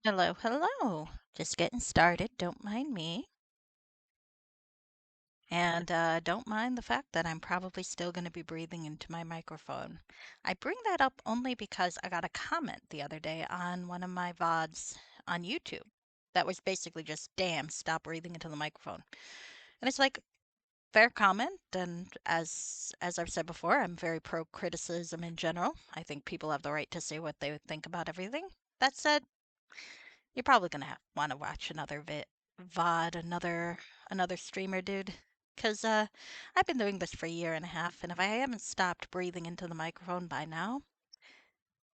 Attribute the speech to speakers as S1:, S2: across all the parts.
S1: Hello, hello. Just getting started. Don't mind me. And don't mind the fact that I'm probably still going to be breathing into my microphone. I bring that up only because I got a comment the other day on one of my VODs on YouTube that was basically just, damn, stop breathing into the microphone. And it's like, fair comment. And as I've said before, I'm very pro criticism in general. I think people have the right to say what they think about everything. That said, you're probably gonna have want to watch another VOD, another streamer, dude. Cause I've been doing this for a year and a half, and if I haven't stopped breathing into the microphone by now,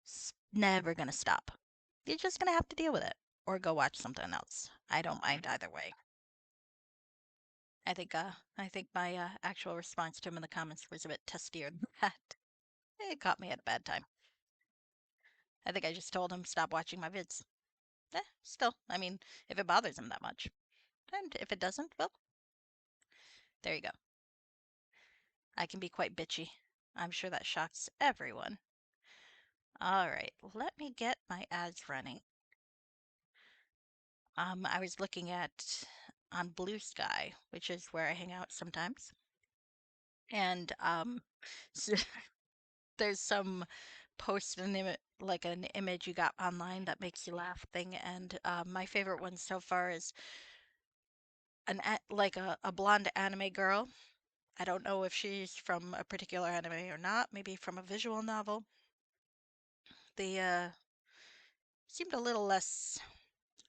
S1: it's never gonna stop. You're just gonna have to deal with it, or go watch something else. I don't mind either way. I think my actual response to him in the comments was a bit testier than that. It caught me at a bad time. I think I just told him stop watching my vids. Still, I mean, if it bothers him that much, and if it doesn't, well, there you go. I can be quite bitchy. I'm sure that shocks everyone. All right, let me get my ads running. I was looking at on Blue Sky, which is where I hang out sometimes, and so there's some post like an image you got online that makes you laugh thing, and my favorite one so far is like a blonde anime girl. I don't know if she's from a particular anime or not, maybe from a visual novel. The seemed a little less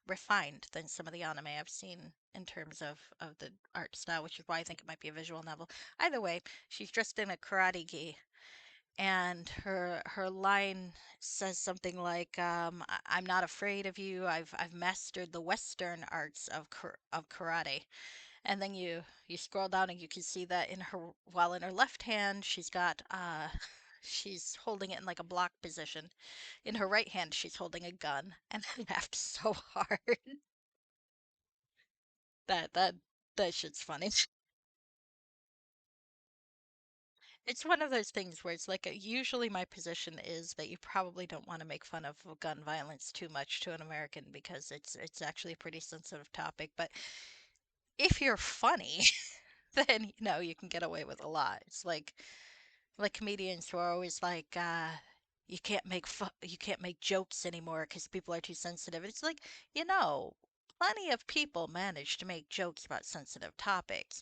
S1: refined than some of the anime I've seen in terms of the art style, which is why I think it might be a visual novel. Either way, she's dressed in a karate gi, and her line says something like, "I'm not afraid of you. I've mastered the Western arts of karate." And then you scroll down and you can see that while in her left hand she's got she's holding it in like a block position. In her right hand she's holding a gun, and I laughed so hard. That that shit's funny. It's one of those things where it's like usually my position is that you probably don't want to make fun of gun violence too much to an American because it's actually a pretty sensitive topic. But if you're funny, then you can get away with a lot. It's like comedians who are always like, you can't make jokes anymore because people are too sensitive. It's like, you know, plenty of people manage to make jokes about sensitive topics.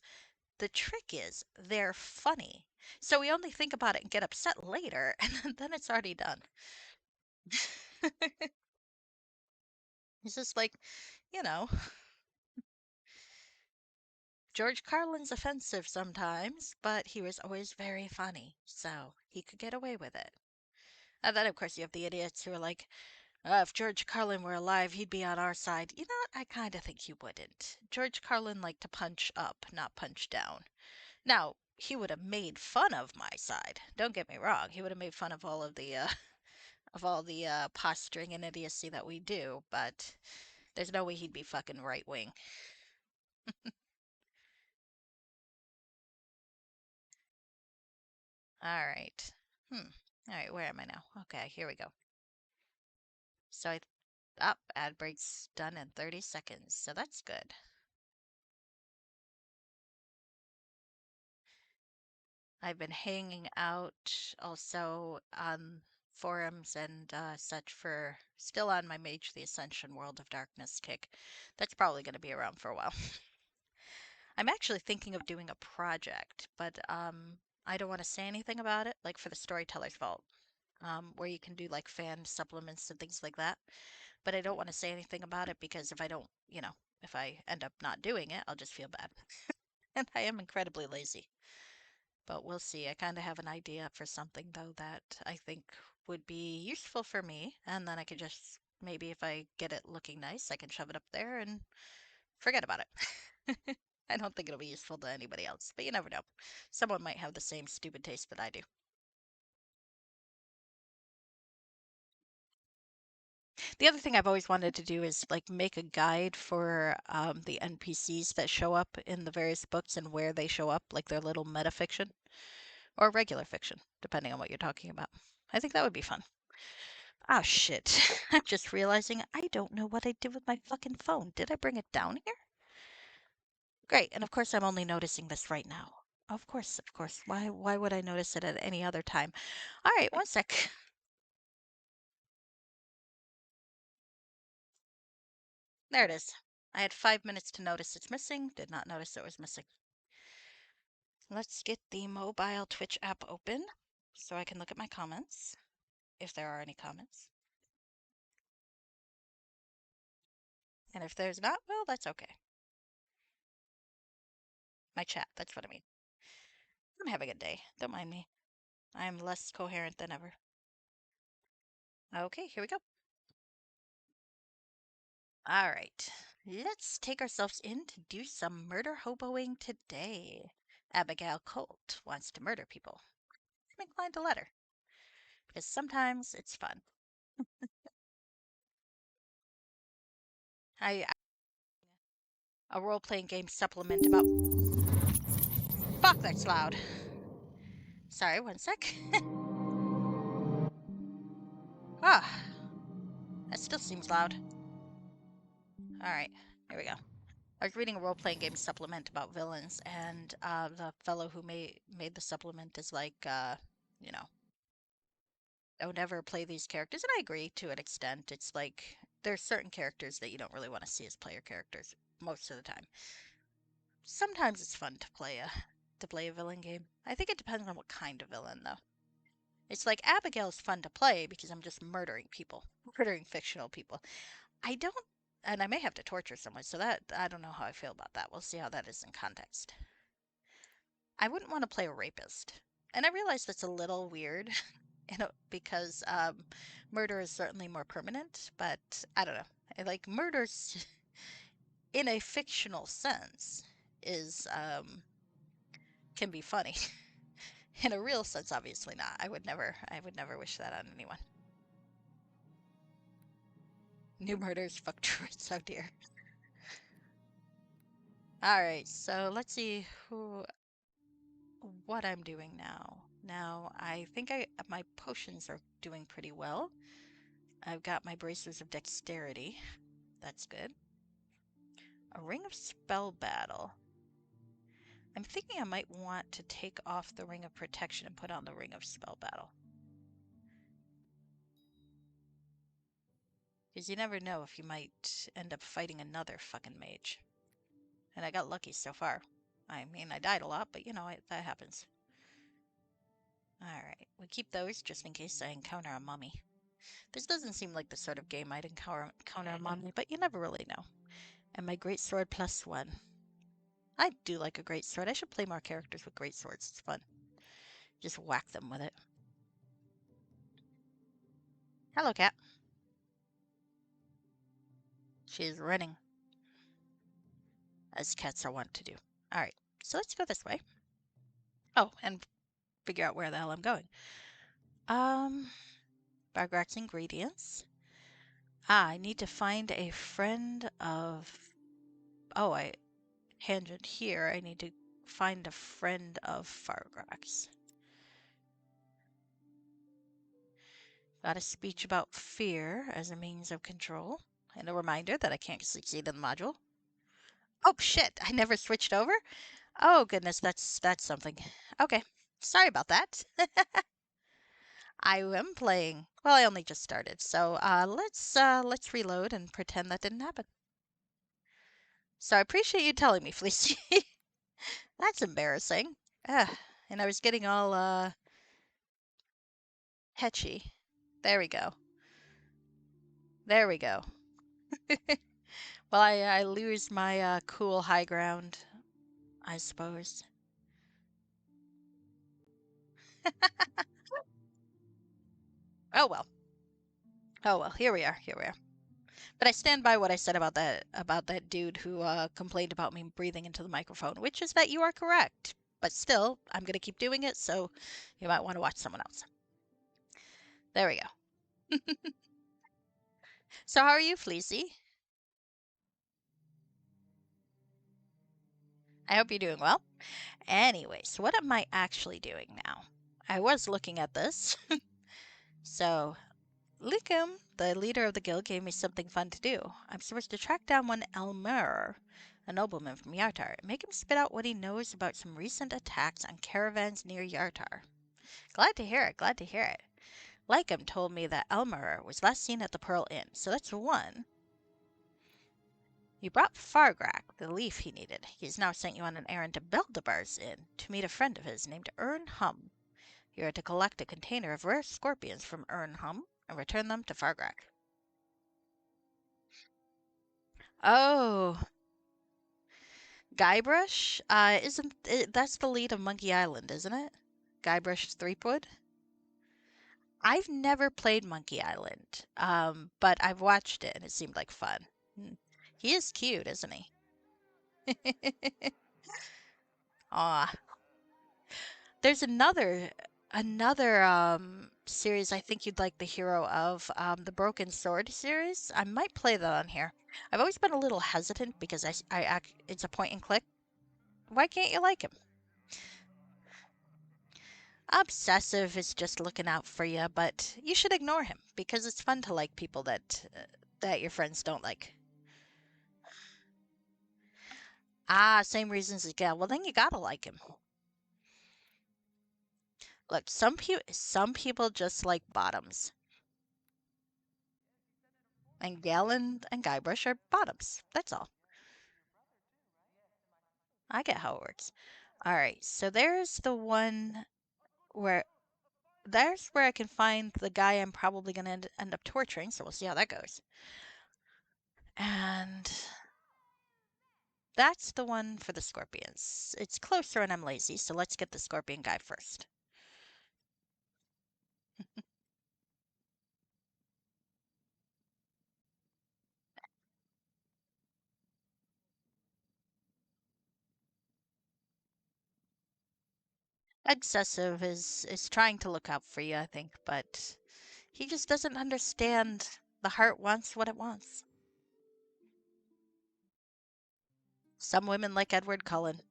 S1: The trick is they're funny. So we only think about it and get upset later, and then it's already done. It's just like, you know, George Carlin's offensive sometimes, but he was always very funny, so he could get away with it. And then, of course, you have the idiots who are like, if George Carlin were alive, he'd be on our side. You know what? I kind of think he wouldn't. George Carlin liked to punch up, not punch down. Now, he would have made fun of my side. Don't get me wrong. He would have made fun of all of the posturing and idiocy that we do, but there's no way he'd be fucking right wing. All right. Hmm. All right, where am I now? Okay, here we go. So ad break's done in 30 seconds, so that's good. I've been hanging out also on forums and such for still on my Mage the Ascension World of Darkness kick. That's probably going to be around for a while. I'm actually thinking of doing a project, but I don't want to say anything about it, like for the Storyteller's Vault, where you can do like fan supplements and things like that. But I don't want to say anything about it because if I don't, if I end up not doing it, I'll just feel bad. And I am incredibly lazy. But we'll see. I kind of have an idea for something though that I think would be useful for me, and then I could just maybe if I get it looking nice, I can shove it up there and forget about it. I don't think it'll be useful to anybody else, but you never know. Someone might have the same stupid taste that I do. The other thing I've always wanted to do is like make a guide for the NPCs that show up in the various books and where they show up, like their little metafiction or regular fiction, depending on what you're talking about. I think that would be fun. Oh shit. I'm just realizing I don't know what I did with my fucking phone. Did I bring it down here? Great. And of course I'm only noticing this right now. Of course, of course. Why would I notice it at any other time? All right, one sec. There it is. I had 5 minutes to notice it's missing. Did not notice it was missing. Let's get the mobile Twitch app open so I can look at my comments, if there are any comments. And if there's not, well, that's okay. My chat, that's what I mean. I'm having a day. Don't mind me. I'm less coherent than ever. Okay, here we go. All right. Let's take ourselves in to do some murder hoboing today. Abigail Colt wants to murder people. I'm inclined to let her, because sometimes it's fun. I a role-playing game supplement about. Fuck, that's loud. Sorry, one sec. Ah, that still seems loud. All right, here we go. I was reading a role-playing game supplement about villains, and the fellow who made the supplement is like, you know, don't ever play these characters, and I agree to an extent. It's like there's certain characters that you don't really want to see as player characters most of the time. Sometimes it's fun to play a villain game. I think it depends on what kind of villain, though. It's like Abigail's fun to play because I'm just murdering people, murdering fictional people. I don't, and I may have to torture someone, so that I don't know how I feel about that. We'll see how that is in context. I wouldn't want to play a rapist, and I realize that's a little weird, because murder is certainly more permanent. But I don't know. Like murders in a fictional sense is can be funny. In a real sense, obviously not. I would never wish that on anyone. New murders, fuck truths, oh dear. Alright, so let's see what I'm doing now. Now, I think my potions are doing pretty well. I've got my bracers of dexterity. That's good. A ring of spell battle. I'm thinking I might want to take off the ring of protection and put on the ring of spell battle. Because you never know if you might end up fighting another fucking mage. And I got lucky so far. I mean, I died a lot, but that happens. Alright, we keep those just in case I encounter a mummy. This doesn't seem like the sort of game I'd encounter a mummy, but you never really know. And my great sword +1. I do like a great sword. I should play more characters with great swords. It's fun. Just whack them with it. Hello, cat. She's running, as cats are wont to do. Alright, so let's go this way. Oh, and figure out where the hell I'm going. Bargrat's ingredients. I need to find a friend of... Oh, tangent here. I need to find a friend of Fargrax. Got a speech about fear as a means of control, and a reminder that I can't succeed in the module. Oh shit! I never switched over. Oh goodness, that's something. Okay, sorry about that. I am playing. Well, I only just started, so let's reload and pretend that didn't happen. So I appreciate you telling me, Fleecy. That's embarrassing. And I was getting all hetchy. There we go. There we go. Well, I lose my cool high ground, I suppose. Oh well. Oh well. Here we are. Here we are. But I stand by what I said about that dude who complained about me breathing into the microphone, which is that you are correct. But still, I'm gonna keep doing it, so you might want to watch someone else. There we go. So how are you, Fleecy? I hope you're doing well. Anyway, so what am I actually doing now? I was looking at this. So Likum, the leader of the guild, gave me something fun to do. I'm supposed to track down one Elmer, a nobleman from Yartar, and make him spit out what he knows about some recent attacks on caravans near Yartar. Glad to hear it, glad to hear it. Lycum told me that Elmer was last seen at the Pearl Inn, so that's one. You brought Fargrak, the leaf he needed. He has now sent you on an errand to Beldabar's Inn to meet a friend of his named Ern Hum. You are to collect a container of rare scorpions from Ern Hum and return them to Fargrak. Oh, Guybrush? Isn't it, that's the lead of Monkey Island, isn't it? Guybrush Threepwood? I've never played Monkey Island, but I've watched it and it seemed like fun. Hmm. He is cute, isn't he? Aw. There's another series I think you'd like the hero of, the Broken Sword series. I might play that on here. I've always been a little hesitant because it's a point and click. Why can't you like him? Obsessive is just looking out for you, but you should ignore him because it's fun to like people that your friends don't like. Ah, same reasons as Gal. Well, then you gotta like him. Look, some people just like bottoms, and Gal and Guybrush are bottoms. That's all. I get how it works. All right, so where there's where I can find the guy I'm probably gonna end up torturing. So we'll see how that goes. And that's the one for the scorpions. It's closer and I'm lazy, so let's get the scorpion guy first. Excessive is trying to look out for you, I think, but he just doesn't understand the heart wants what it wants. Some women like Edward Cullen.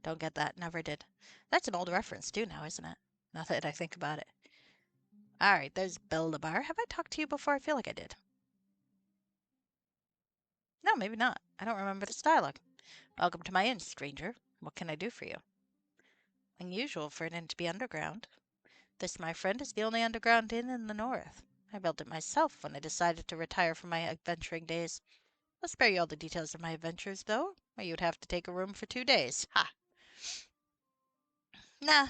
S1: Don't get that, never did. That's an old reference too now, isn't it? Now that I think about it. Alright, there's Build-A-Bar. Have I talked to you before? I feel like I did. No, maybe not. I don't remember this dialogue. Welcome to my inn, stranger. What can I do for you? Unusual for an inn to be underground. This, my friend, is the only underground inn in the north. I built it myself when I decided to retire from my adventuring days. I'll spare you all the details of my adventures, though, or you'd have to take a room for 2 days. Ha! Nah,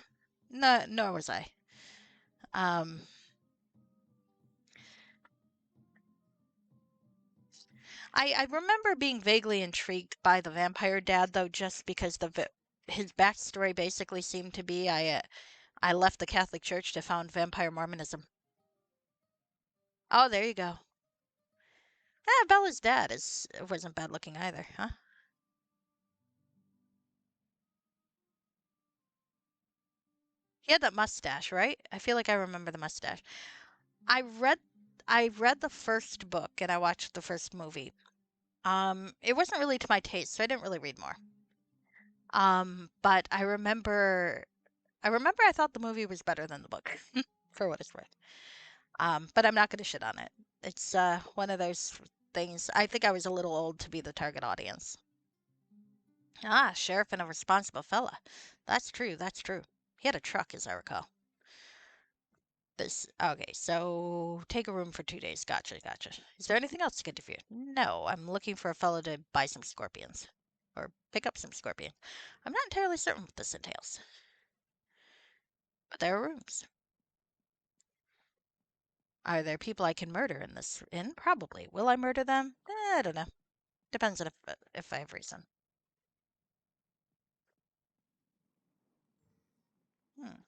S1: no, nor was I. Um, I remember being vaguely intrigued by the vampire dad, though, just because his backstory basically seemed to be I left the Catholic Church to found vampire Mormonism. Oh, there you go. Bella's dad wasn't bad looking either, huh? He had that mustache, right? I feel like I remember the mustache. I read I read the first book and I watched the first movie. It wasn't really to my taste, so I didn't really read more. But I remember I thought the movie was better than the book, for what it's worth. But I'm not gonna shit on it. It's one of those things. I think I was a little old to be the target audience. Ah, sheriff and a responsible fella. That's true, that's true. He had a truck, as I recall. Okay, so take a room for 2 days. Gotcha, gotcha. Is there anything else I can do for you? No, I'm looking for a fellow to buy some scorpions. Or pick up some scorpion. I'm not entirely certain what this entails. But there are rooms. Are there people I can murder in this inn? Probably. Will I murder them? I don't know. Depends on if I have reason. Hmm.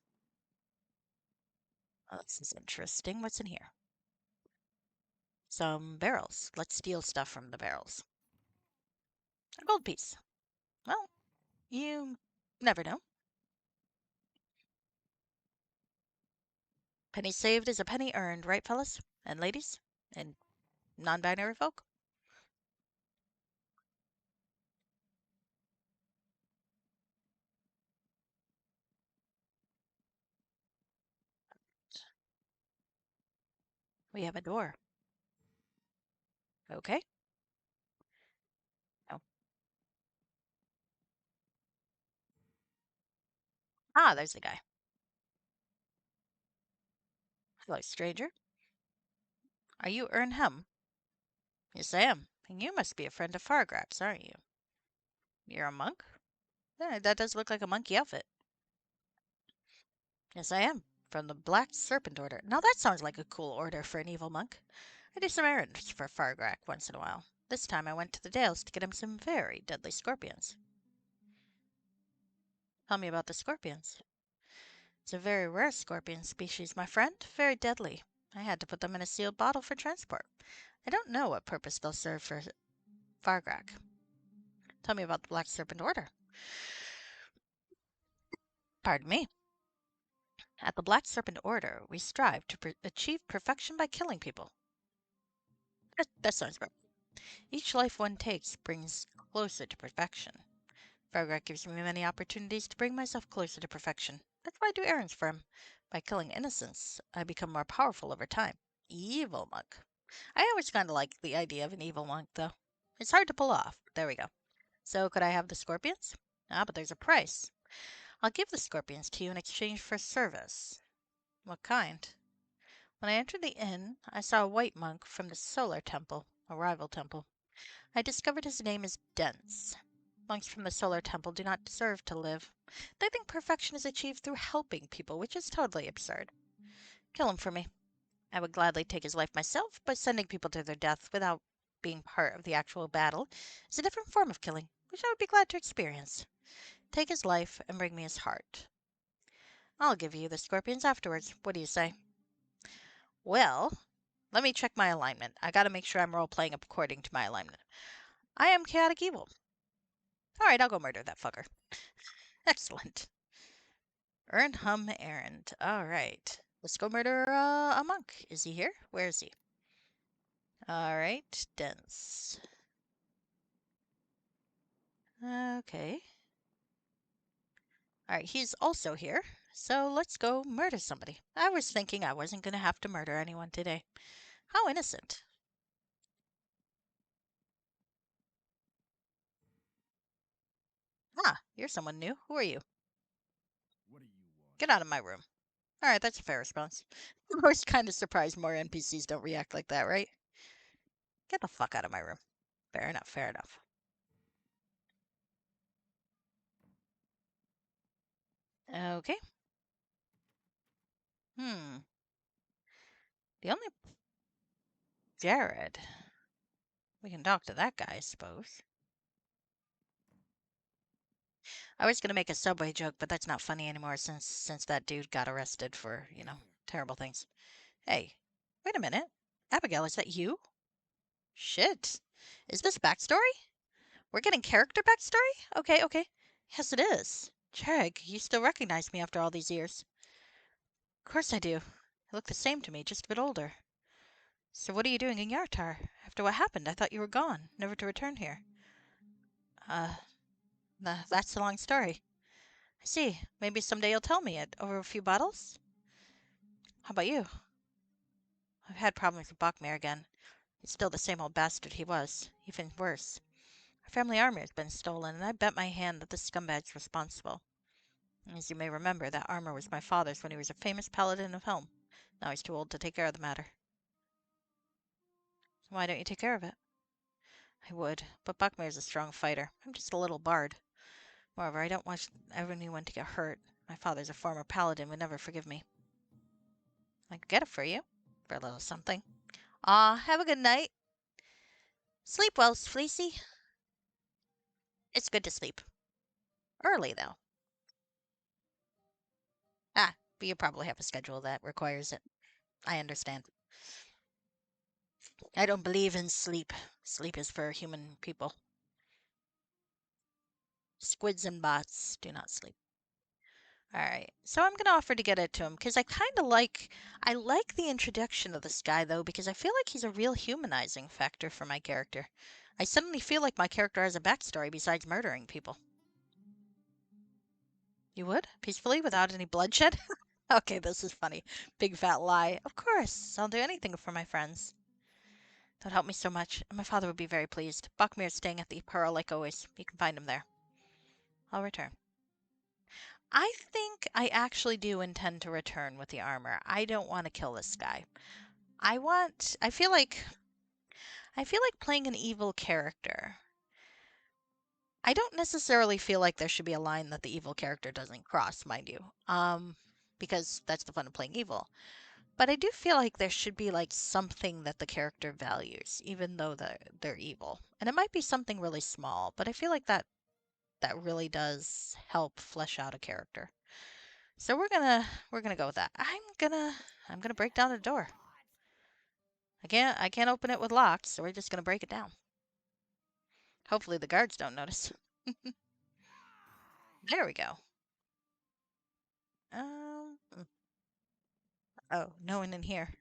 S1: Well, this is interesting. What's in here? Some barrels. Let's steal stuff from the barrels. A gold piece. Well, you never know. Penny saved is a penny earned, right, fellas? And ladies? And non binary folk? We have a door. Okay. Oh. Ah, there's the guy. Hello, stranger. Are you Ernhem? Yes, I am. And you must be a friend of Fargrak's, aren't you? You're a monk? Yeah, that does look like a monkey outfit. Yes, I am. From the Black Serpent Order. Now that sounds like a cool order for an evil monk. I do some errands for Fargrak once in a while. This time I went to the Dales to get him some very deadly scorpions. Tell me about the scorpions. It's a very rare scorpion species, my friend. Very deadly. I had to put them in a sealed bottle for transport. I don't know what purpose they'll serve for Fargrak. Tell me about the Black Serpent Order. Pardon me. At the Black Serpent Order, we strive to achieve perfection by killing people. That sounds right. Each life one takes brings closer to perfection. Fargrak gives me many opportunities to bring myself closer to perfection. That's why I do errands for him. By killing innocents, I become more powerful over time. Evil monk. I always kind of like the idea of an evil monk, though. It's hard to pull off. There we go. So, could I have the scorpions? Ah, but there's a price. I'll give the scorpions to you in exchange for service. What kind? When I entered the inn, I saw a white monk from the Solar Temple, a rival temple. I discovered his name is Dense. Monks from the Solar Temple do not deserve to live. They think perfection is achieved through helping people, which is totally absurd. Kill him for me. I would gladly take his life myself, but sending people to their death without being part of the actual battle is a different form of killing, which I would be glad to experience. Take his life and bring me his heart. I'll give you the scorpions afterwards. What do you say? Well, let me check my alignment. I gotta make sure I'm role playing according to my alignment. I am chaotic evil. Alright, I'll go murder that fucker. Excellent. Earn hum errand. Alright. Let's go murder a monk. Is he here? Where is he? Alright, Dense. Okay. Alright, he's also here. So let's go murder somebody. I was thinking I wasn't gonna have to murder anyone today. How innocent. Ah, you're someone new. Who are you? Get out of my room. Alright, that's a fair response. I was kind of surprised more NPCs don't react like that, right? Get the fuck out of my room. Fair enough, fair enough. Okay. Hmm. The only Jared. We can talk to that guy, I suppose. I was gonna make a Subway joke, but that's not funny anymore since that dude got arrested for, terrible things. Hey, wait a minute. Abigail, is that you? Shit. Is this backstory? We're getting character backstory? Okay, okay. Yes, it is. Jared, you still recognize me after all these years. Of course I do. You look the same to me, just a bit older. So what are you doing in Yartar? After what happened, I thought you were gone, never to return here. Uh, that's a long story. I see. Maybe someday you'll tell me it over a few bottles? How about you? I've had problems with Bachmere again. He's still the same old bastard he was, even worse. Our family armor has been stolen, and I bet my hand that the scumbag's responsible. As you may remember, that armor was my father's when he was a famous paladin of Helm. Now he's too old to take care of the matter. Why don't you take care of it? I would, but Bachmere's a strong fighter. I'm just a little bard. Moreover, I don't want anyone to get hurt. My father's a former paladin, would never forgive me. I could get it for you. For a little something. Have a good night. Sleep well, Fleecy. It's good to sleep. Early, though. Ah, but you probably have a schedule that requires it. I understand. I don't believe in sleep. Sleep is for human people. Squids and bots do not sleep. Alright, so I'm gonna offer to get it to him, because I like the introduction of this guy, though, because I feel like he's a real humanizing factor for my character. I suddenly feel like my character has a backstory besides murdering people. You would? Peacefully, without any bloodshed? Okay, this is funny. Big fat lie. Of course, I'll do anything for my friends. That helped me so much, and my father would be very pleased. Buckmere's staying at the Pearl like always. You can find him there. I'll return. I think I actually do intend to return with the armor. I don't want to kill this guy. I feel like playing an evil character. I don't necessarily feel like there should be a line that the evil character doesn't cross, mind you. Because that's the fun of playing evil. But I do feel like there should be like something that the character values, even though they're evil. And it might be something really small, but I feel like that really does help flesh out a character. So we're gonna go with that. I'm gonna break down the door. I can't open it with locks, so we're just gonna break it down. Hopefully the guards don't notice. There we go. Mm. Oh, no one in here.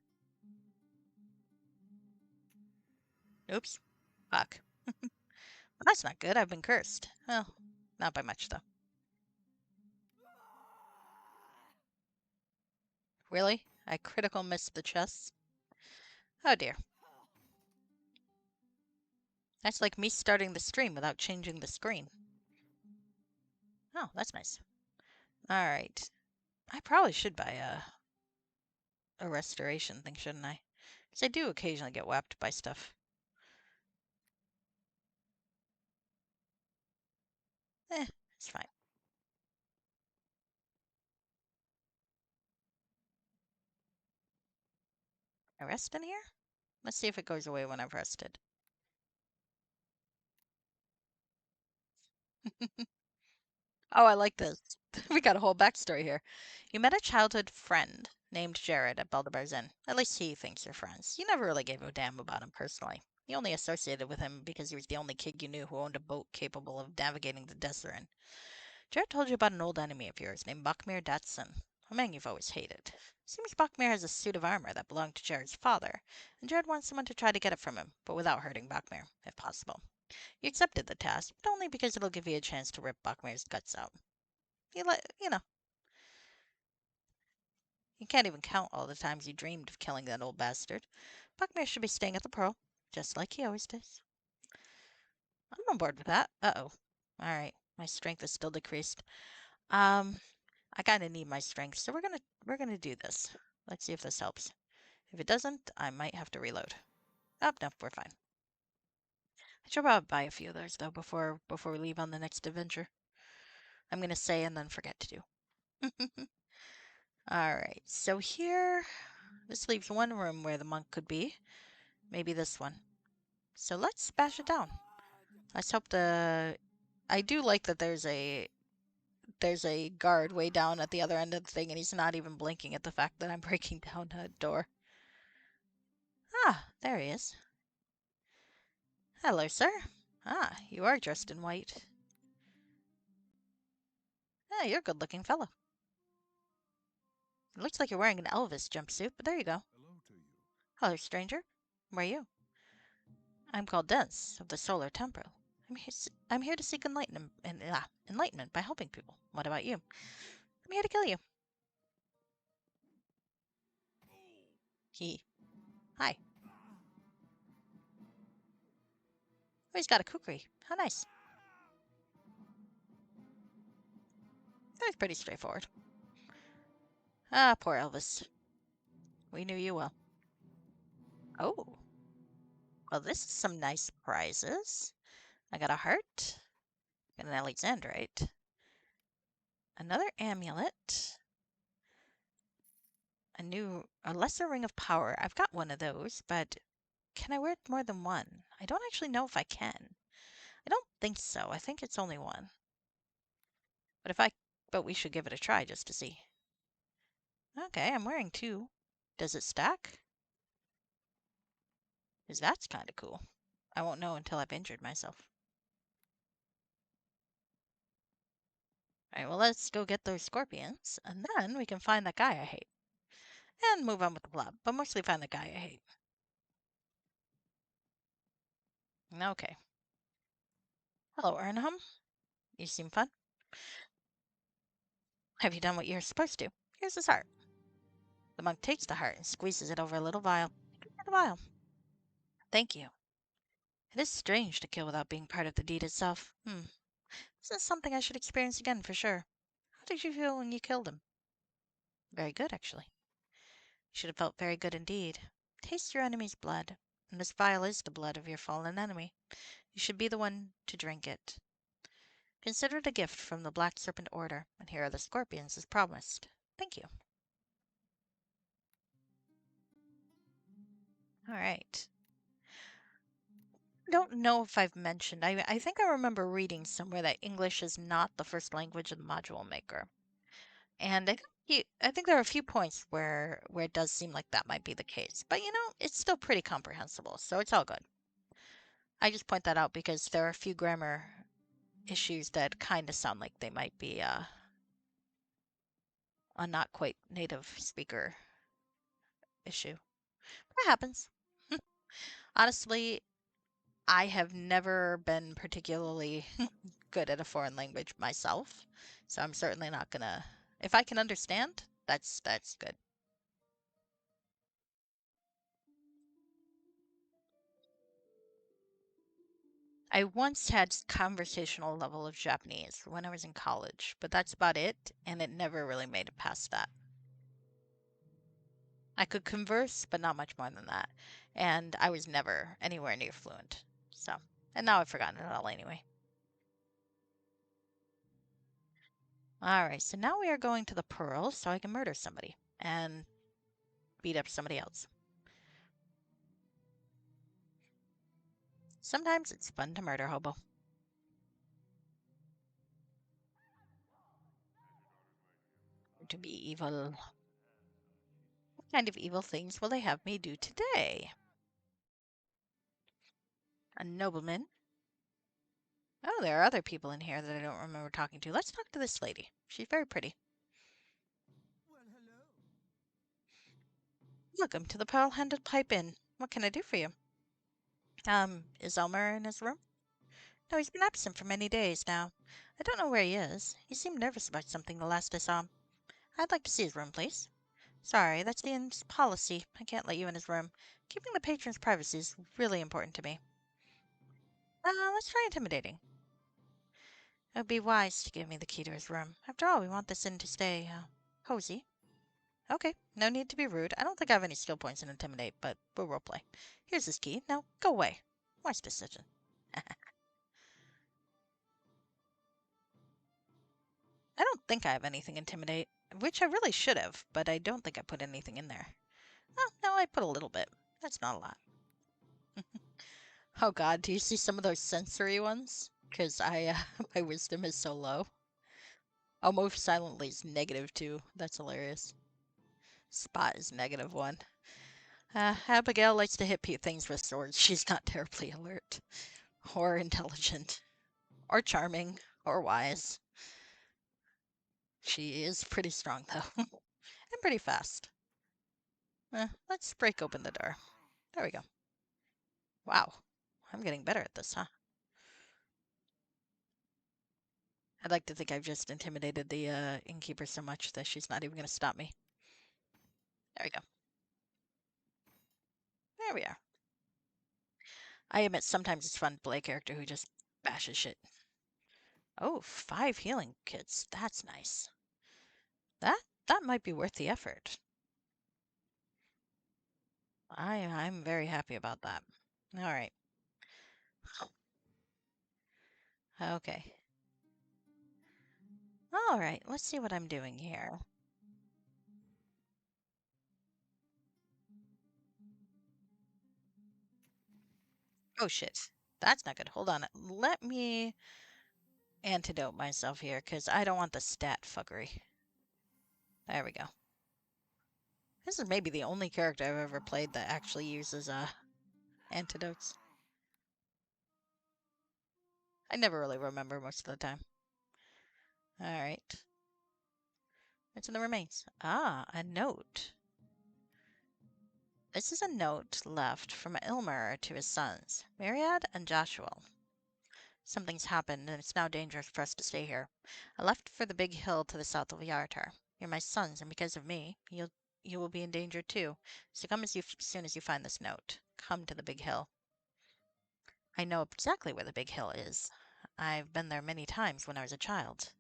S1: Oops. Fuck. Well, that's not good. I've been cursed. Well, not by much though. Really? I critical missed the chests. Oh dear. That's like me starting the stream without changing the screen. Oh, that's nice. Alright. I probably should buy a restoration thing, shouldn't I? Because I do occasionally get whacked by stuff. It's fine. I rest in here? Let's see if it goes away when I've rested. Oh, I like this. We got a whole backstory here. You met a childhood friend named Jared at Baldur Inn. At least he thinks you're friends. You never really gave a damn about him personally. You only associated with him because he was the only kid you knew who owned a boat capable of navigating the Desert. Jared told you about an old enemy of yours named Buckmere Datsun, a man you've always hated. Seems Buckmere has a suit of armor that belonged to Jared's father, and Jared wants someone to try to get it from him, but without hurting Buckmere, if possible. You accepted the task, but only because it'll give you a chance to rip Buckmere's guts out. You know, you can't even count all the times you dreamed of killing that old bastard. Buckmere should be staying at the Pearl, just like he always does. I'm on board with that. Uh-oh. Alright, my strength is still decreased. Um, I kinda need my strength, so we're gonna do this. Let's see if this helps. If it doesn't, I might have to reload. Oh, no, we're fine. I should probably buy a few of those though before we leave on the next adventure. I'm gonna say and then forget to do. Alright, so here this leaves one room where the monk could be. Maybe this one. So let's bash it down. Let's hope the I do like that there's a guard way down at the other end of the thing and he's not even blinking at the fact that I'm breaking down a door. Ah, there he is. Hello, sir. Ah, you are dressed in white. Ah, you're a good-looking fellow. It looks like you're wearing an Elvis jumpsuit, but there you go.
S2: Hello to you.
S1: Hello, stranger. Where are you? I'm called Des of the Solar Temple. I'm here to seek enlightenment by helping people. What about you? I'm here to kill you. He. Hi. Oh, he's got a kukri. How nice. That's pretty straightforward. Ah, poor Elvis. We knew you well. Oh, well, this is some nice prizes. I got a heart, got an Alexandrite, another amulet, a lesser ring of power. I've got one of those, but can I wear it more than one? I don't actually know if I can. I don't think so. I think it's only one. But but we should give it a try just to see. Okay, I'm wearing two. Does it stack? Because that's kind of cool. I won't know until I've injured myself. Alright, well, let's go get those scorpions, and then we can find that guy I hate. And move on with the plot, but mostly find the guy I hate. Okay. Hello, Ernham. You seem fun. Have you done what you're supposed to? Here's his heart. The monk takes the heart and squeezes it over a little vial. Give me the vial. Thank you. It is strange to kill without being part of the deed itself. This is something I should experience again for sure. How did you feel when you killed him? Very good, actually. You should have felt very good indeed. Taste your enemy's blood, and this vial is the blood of your fallen enemy. You should be the one to drink it. Consider it a gift from the Black Serpent Order, and here are the scorpions as promised. Thank you. All right. I don't know if I've mentioned. I think I remember reading somewhere that English is not the first language of the module maker. And I think there are a few points where it does seem like that might be the case. But it's still pretty comprehensible, so it's all good. I just point that out because there are a few grammar issues that kind of sound like they might be a not quite native speaker issue. But it happens. Honestly, I have never been particularly good at a foreign language myself, so I'm certainly not gonna. If I can understand, that's good. I once had conversational level of Japanese when I was in college, but that's about it, and it never really made it past that. I could converse, but not much more than that, and I was never anywhere near fluent. So, and now I've forgotten it all anyway. All right, so now we are going to the Pearl so I can murder somebody and beat up somebody else. Sometimes it's fun to murder hobo. To be evil. What kind of evil things will they have me do today? A nobleman. Oh, there are other people in here that I don't remember talking to. Let's talk to this lady. She's very pretty. Welcome to the Pearl-Handled Pipe Inn. What can I do for you? Is Elmer in his room? No, he's been absent for many days now. I don't know where he is. He seemed nervous about something the last I saw him. I'd like to see his room, please. Sorry, that's the inn's policy. I can't let you in his room. Keeping the patron's privacy is really important to me. Let's try intimidating. It would be wise to give me the key to his room. After all, we want this inn to stay, cozy. Okay, no need to be rude. I don't think I have any skill points in Intimidate, but we'll roleplay. Here's his key. Now, go away. Wise decision. I don't think I have anything Intimidate, which I really should have, but I don't think I put anything in there. Oh, no, I put a little bit. That's not a lot. Oh god, do you see some of those sensory ones? Because my wisdom is so low. Oh, move silently is -2. That's hilarious. Spot is -1. Abigail likes to hit things with swords. She's not terribly alert, or intelligent, or charming, or wise. She is pretty strong, though, and pretty fast. Let's break open the door. There we go. Wow, I'm getting better at this, huh? I'd like to think I've just intimidated the innkeeper so much that she's not even going to stop me. There we go. There we are. I admit sometimes it's fun to play a character who just bashes shit. Oh, 5 healing kits. That's nice. That might be worth the effort. I'm very happy about that. All right. Okay. All right. Let's see what I'm doing here. Oh shit. That's not good. Hold on. Let me antidote myself here because I don't want the stat fuckery. There we go. This is maybe the only character I've ever played that actually uses antidotes. I never really remember most of the time. Alright. What's in the remains? Ah, a note. This is a note left from Ilmer to his sons, Myriad and Joshua. Something's happened, and it's now dangerous for us to stay here. I left for the big hill to the south of Yartar. You're my sons, and because of me, you'll you will be in danger too. So come as soon as you find this note. Come to the big hill. I know exactly where the big hill is. I've been there many times when I was a child.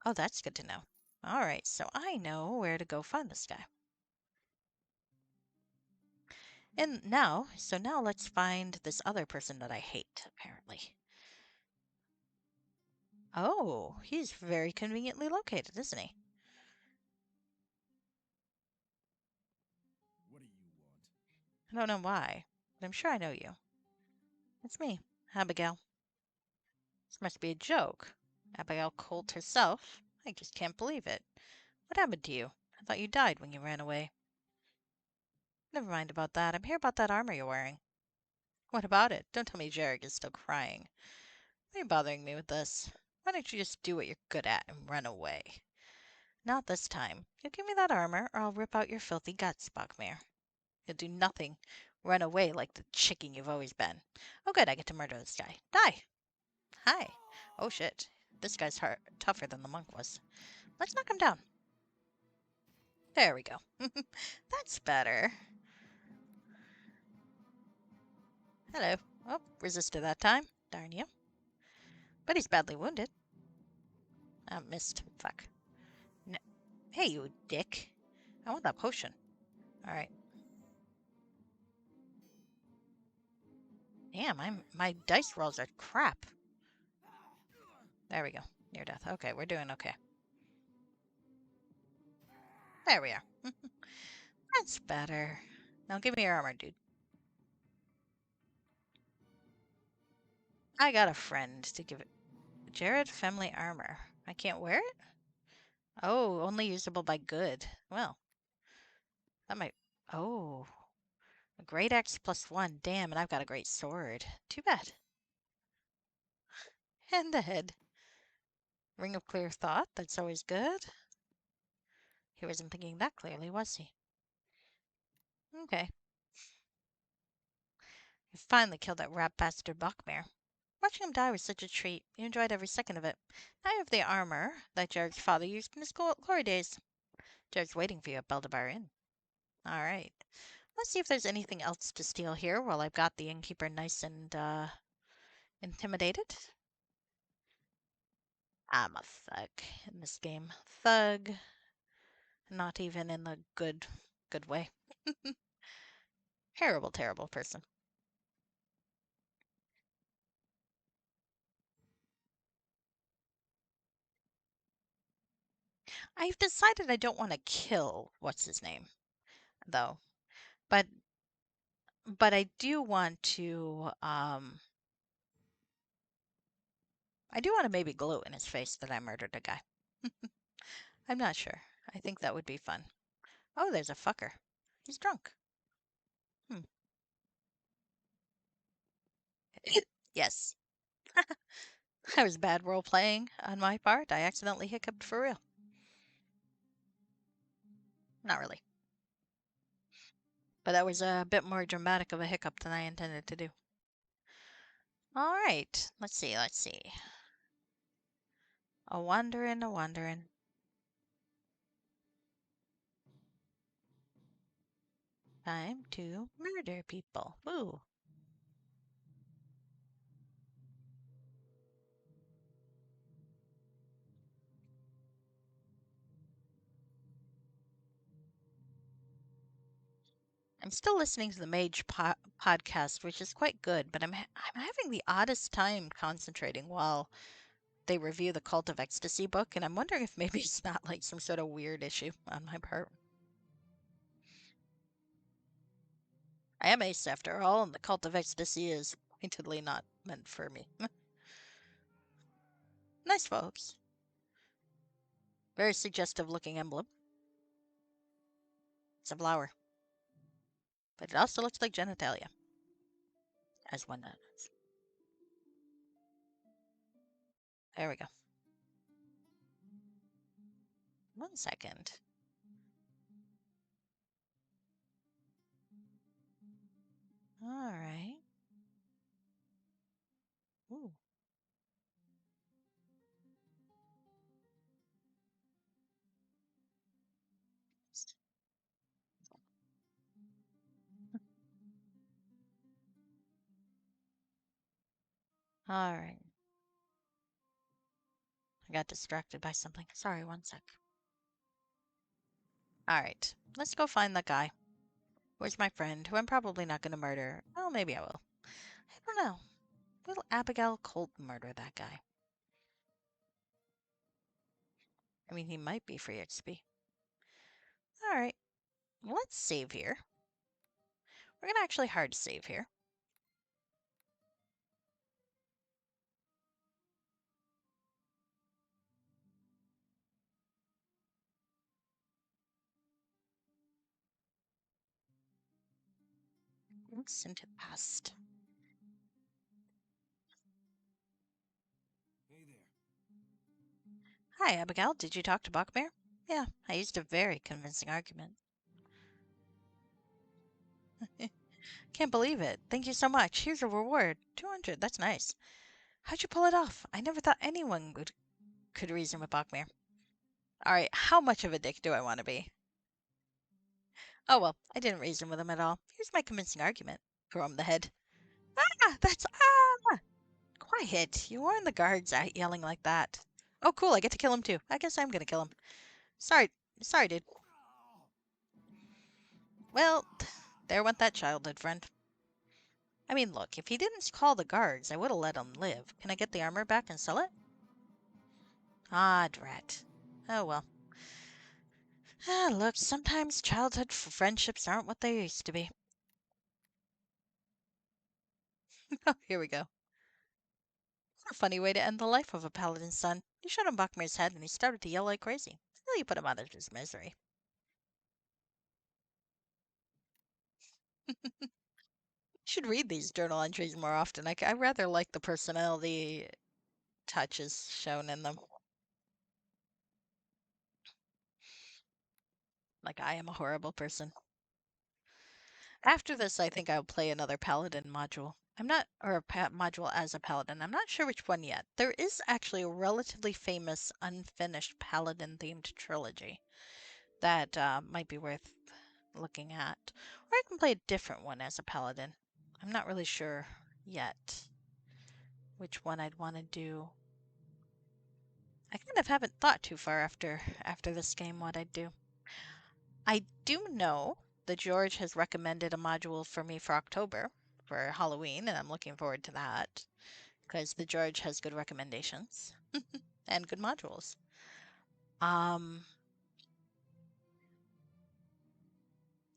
S1: Oh, that's good to know. All right, so I know where to go find this guy. And now let's find this other person that I hate, apparently. Oh, he's very conveniently located, isn't he?
S2: What do you want?
S1: I don't know why, but I'm sure I know you. It's me, Abigail. This must be a joke. Abigail Colt herself. I just can't believe it. What happened to you? I thought you died when you ran away. Never mind about that. I'm here about that armor you're wearing. What about it? Don't tell me Jarek is still crying. Why are you bothering me with this? Why don't you just do what you're good at and run away? Not this time. You give me that armor, or I'll rip out your filthy guts, Bachmere. You'll do nothing. Run away like the chicken you've always been. Oh, good, I get to murder this guy. Die! Hi. Oh, shit. This guy's tougher than the monk was. Let's knock him down. There we go. That's better. Hello. Oh, resisted that time. Darn you. But he's badly wounded. Missed. Fuck. No. Hey, you dick. I want that potion. Alright. Damn, my dice rolls are crap. There we go. Near death. Okay, we're doing okay. There we are. That's better. Now give me your armor, dude. I got a friend to give it. Jared family armor. I can't wear it? Oh, only usable by good. Well, that might. Oh, a great X +1. Damn, and I've got a great sword. Too bad. And the head. Ring of clear thought. That's always good. He wasn't thinking that clearly, was he? Okay. You finally killed that rat bastard Bachmere. Watching him die was such a treat. You enjoyed every second of it. Now you have the armor that Jared's father used in his glory days. Jared's waiting for you at Baldur Inn. All right. Let's see if there's anything else to steal here while I've got the innkeeper nice and intimidated. I'm a thug in this game. Thug. Not even in the good way. Terrible, terrible person. I've decided I don't want to kill what's his name, though. But I do want to I do want to maybe glue in his face that I murdered a guy. I'm not sure. I think that would be fun. Oh, there's a fucker. He's drunk. Hmm. Yes. That was bad role playing on my part. I accidentally hiccuped for real. Not really. But that was a bit more dramatic of a hiccup than I intended to do. All right. Let's see. Let's see. A wanderin', a wanderin'. Time to murder people. Woo. I'm still listening to the Mage podcast, which is quite good, but I'm having the oddest time concentrating while they review the Cult of Ecstasy book, and I'm wondering if maybe it's not like some sort of weird issue on my part. I am ace after all, and the Cult of Ecstasy is pointedly not meant for me. Nice folks. Very suggestive looking emblem. It's a flower. But it also looks like genitalia. As one does. There we go. 1 second. Alright. Ooh. All right. I got distracted by something. Sorry, one sec. All right. Let's go find that guy. Where's my friend, who I'm probably not going to murder? Well, maybe I will. I don't know. Will Abigail Colt murder that guy? I mean, he might be free XP. All right. Let's save here. We're going to actually hard save here. Oops, into the past.
S2: Hey there.
S1: Hi, Abigail. Did you talk to Buckbear? Yeah, I used a very convincing argument. Can't believe it. Thank you so much. Here's a reward. 200. That's nice. How'd you pull it off? I never thought anyone could reason with Buckbear. All right, how much of a dick do I want to be? Oh well, I didn't reason with him at all. Here's my convincing argument. Throw him the head. Ah, that's quiet. You warned the guards out yelling like that. Oh, cool. I get to kill him too. I guess I'm gonna kill him. Sorry, sorry, dude. Well, there went that childhood friend. I mean, look, if he didn't call the guards, I would have let him live. Can I get the armor back and sell it? Ah, drat. Oh well. Ah, look, sometimes childhood friendships aren't what they used to be. Oh, here we go. What a funny way to end the life of a paladin's son. You shot him Buckmer's head and he started to yell like crazy. Until you put him out of his misery. You should read these journal entries more often. I rather like the personality touches shown in them. Like, I am a horrible person. After this, I think I'll play another paladin module. I'm not, or a module as a paladin. I'm not sure which one yet. There is actually a relatively famous unfinished paladin themed trilogy that might be worth looking at. Or I can play a different one as a paladin. I'm not really sure yet which one I'd want to do. I kind of haven't thought too far after this game what I'd do. I do know that George has recommended a module for me for October for Halloween, and I'm looking forward to that because the George has good recommendations and good modules. Um,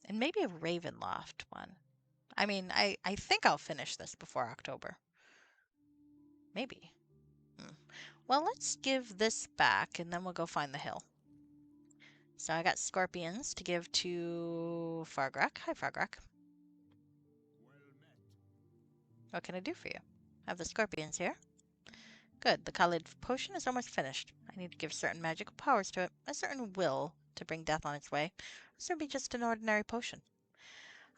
S1: and maybe a Ravenloft one. I mean, I think I'll finish this before October. Maybe. Hmm. Well, let's give this back and then we'll go find the hill. So I got scorpions to give to Fargrak. Hi, Fargrak.
S2: Well met.
S1: What can I do for you? I have the scorpions here. Good. The Khalid potion is almost finished. I need to give certain magical powers to it, a certain will to bring death on its way. This would be just an ordinary potion.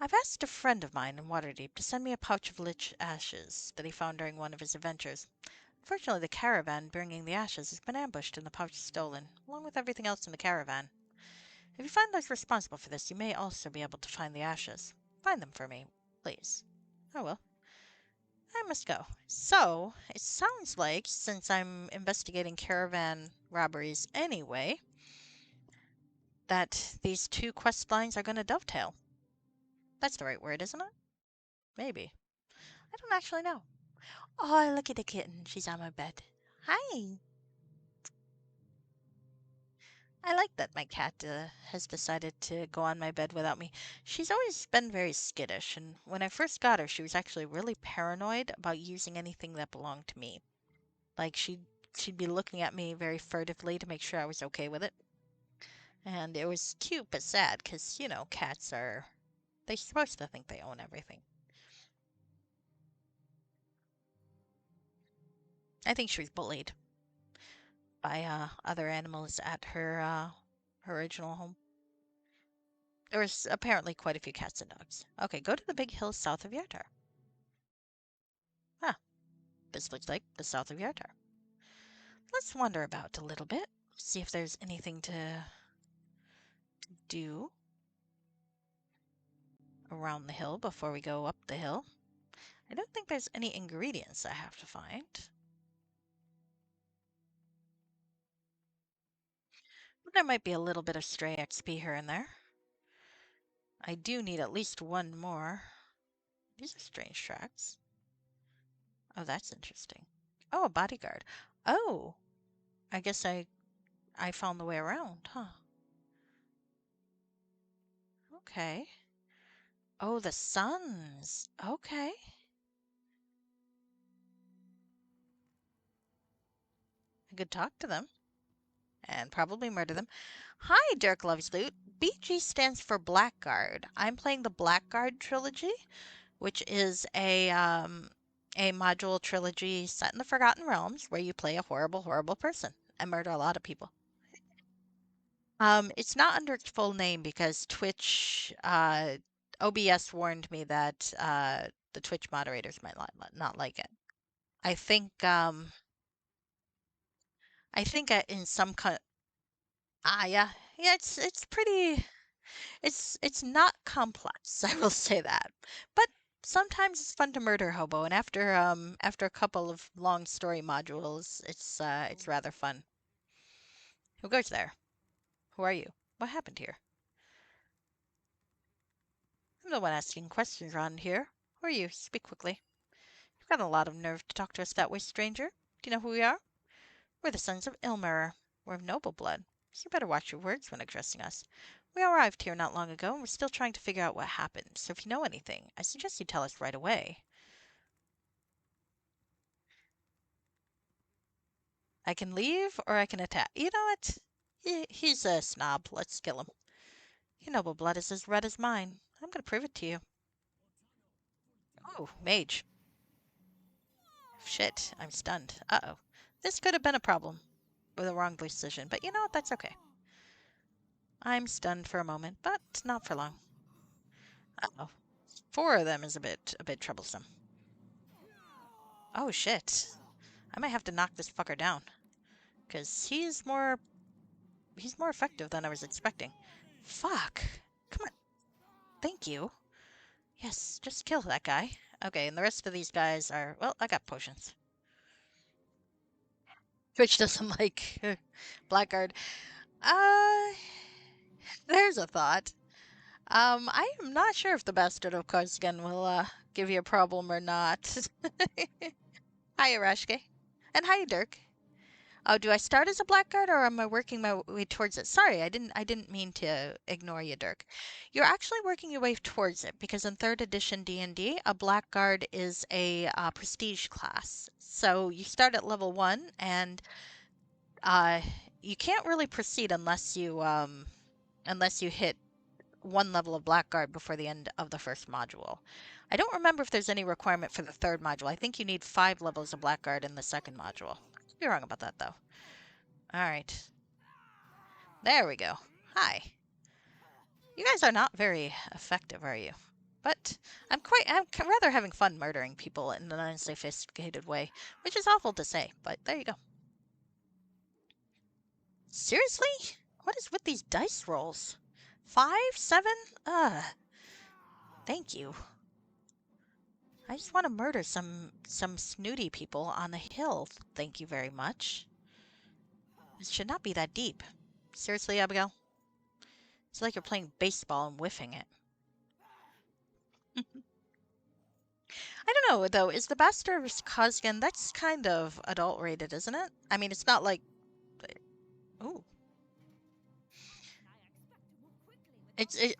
S1: I've asked a friend of mine in Waterdeep to send me a pouch of lich ashes that he found during one of his adventures. Unfortunately, the caravan bringing the ashes has been ambushed and the pouch stolen, along with everything else in the caravan. If you find those responsible for this, you may also be able to find the ashes. Find them for me, please. Oh well. I must go. So, it sounds like, since I'm investigating caravan robberies anyway, that these two quest lines are going to dovetail. That's the right word, isn't it? Maybe. I don't actually know. Oh, look at the kitten. She's on my bed. Hi. I like that my cat has decided to go on my bed without me. She's always been very skittish, and when I first got her, she was actually really paranoid about using anything that belonged to me. Like she'd be looking at me very furtively to make sure I was okay with it. And it was cute but sad because, cats are they're supposed to think they own everything. I think she was bullied by other animals at her original home. There was apparently quite a few cats and dogs. Okay, go to the big hills south of Yartar. Huh, this looks like the south of Yartar. Let's wander about a little bit, see if there's anything to do around the hill before we go up the hill. I don't think there's any ingredients I have to find. But there might be a little bit of stray XP here and there. I do need at least one more. These are strange tracks. Oh, that's interesting. Oh, a bodyguard. Oh, I guess I found the way around, huh? Okay. Oh, the suns. Okay. I could talk to them and probably murder them. Hi, Dirk Loves Loot. BG stands for Blackguard. I'm playing the Blackguard Trilogy, which is a module trilogy set in the Forgotten Realms where you play a horrible, horrible person and murder a lot of people. It's not under its full name because Twitch, OBS warned me that the Twitch moderators might not like it. I think, um, I think in some yeah, yeah, it's pretty, it's not complex, I will say that, but sometimes it's fun to murder hobo, and after a couple of long story modules, it's rather fun. Who goes there? Who are you? What happened here? I'm the one asking questions around here. Who are you? Speak quickly. You've got a lot of nerve to talk to us that way, stranger. Do you know who we are? We're the sons of Ilmer. We're of noble blood, so you better watch your words when addressing us. We arrived here not long ago, and we're still trying to figure out what happened, so if you know anything, I suggest you tell us right away. I can leave, or I can attack. You know what? He's a snob. Let's kill him. Your noble blood is as red as mine. I'm gonna prove it to you. Oh, mage. Shit, I'm stunned. Uh-oh. This could have been a problem with a wrong decision, but you know what? That's okay. I'm stunned for a moment, but not for long. Uh-oh. Four of them is a bit troublesome. Oh shit. I might have to knock this fucker down. Because he's more effective than I was expecting. Fuck. Come on. Thank you. Yes, just kill that guy. Okay, and the rest of these guys are, well, I got potions. Which doesn't like Blackguard. Uh, there's a thought. I am not sure if the Bastard of Korsgen will, give you a problem or not. Hi, Arashke. And hi, Dirk. Oh, do I start as a blackguard or am I working my way towards it? Sorry, I didn't mean to ignore you, Dirk. You're actually working your way towards it because in third edition D&D, a blackguard is a prestige class. So you start at level 1 and uh, you can't really proceed unless you hit one level of blackguard before the end of the first module. I don't remember if there's any requirement for the third module. I think you need 5 levels of blackguard in the second module. I could be wrong about that though. All right. There we go. Hi. You guys are not very effective, are you? But I'm rather having fun murdering people in an unsophisticated way, which is awful to say, but there you go. Seriously? What is with these dice rolls? 5, 7? Thank you. I just want to murder some snooty people on the hill. Thank you very much. It should not be that deep. Seriously, Abigail? It's like you're playing baseball and whiffing it. I don't know though. Is the Bastard of Kozgan? That's kind of adult rated, isn't it? I mean, it's not like. Ooh,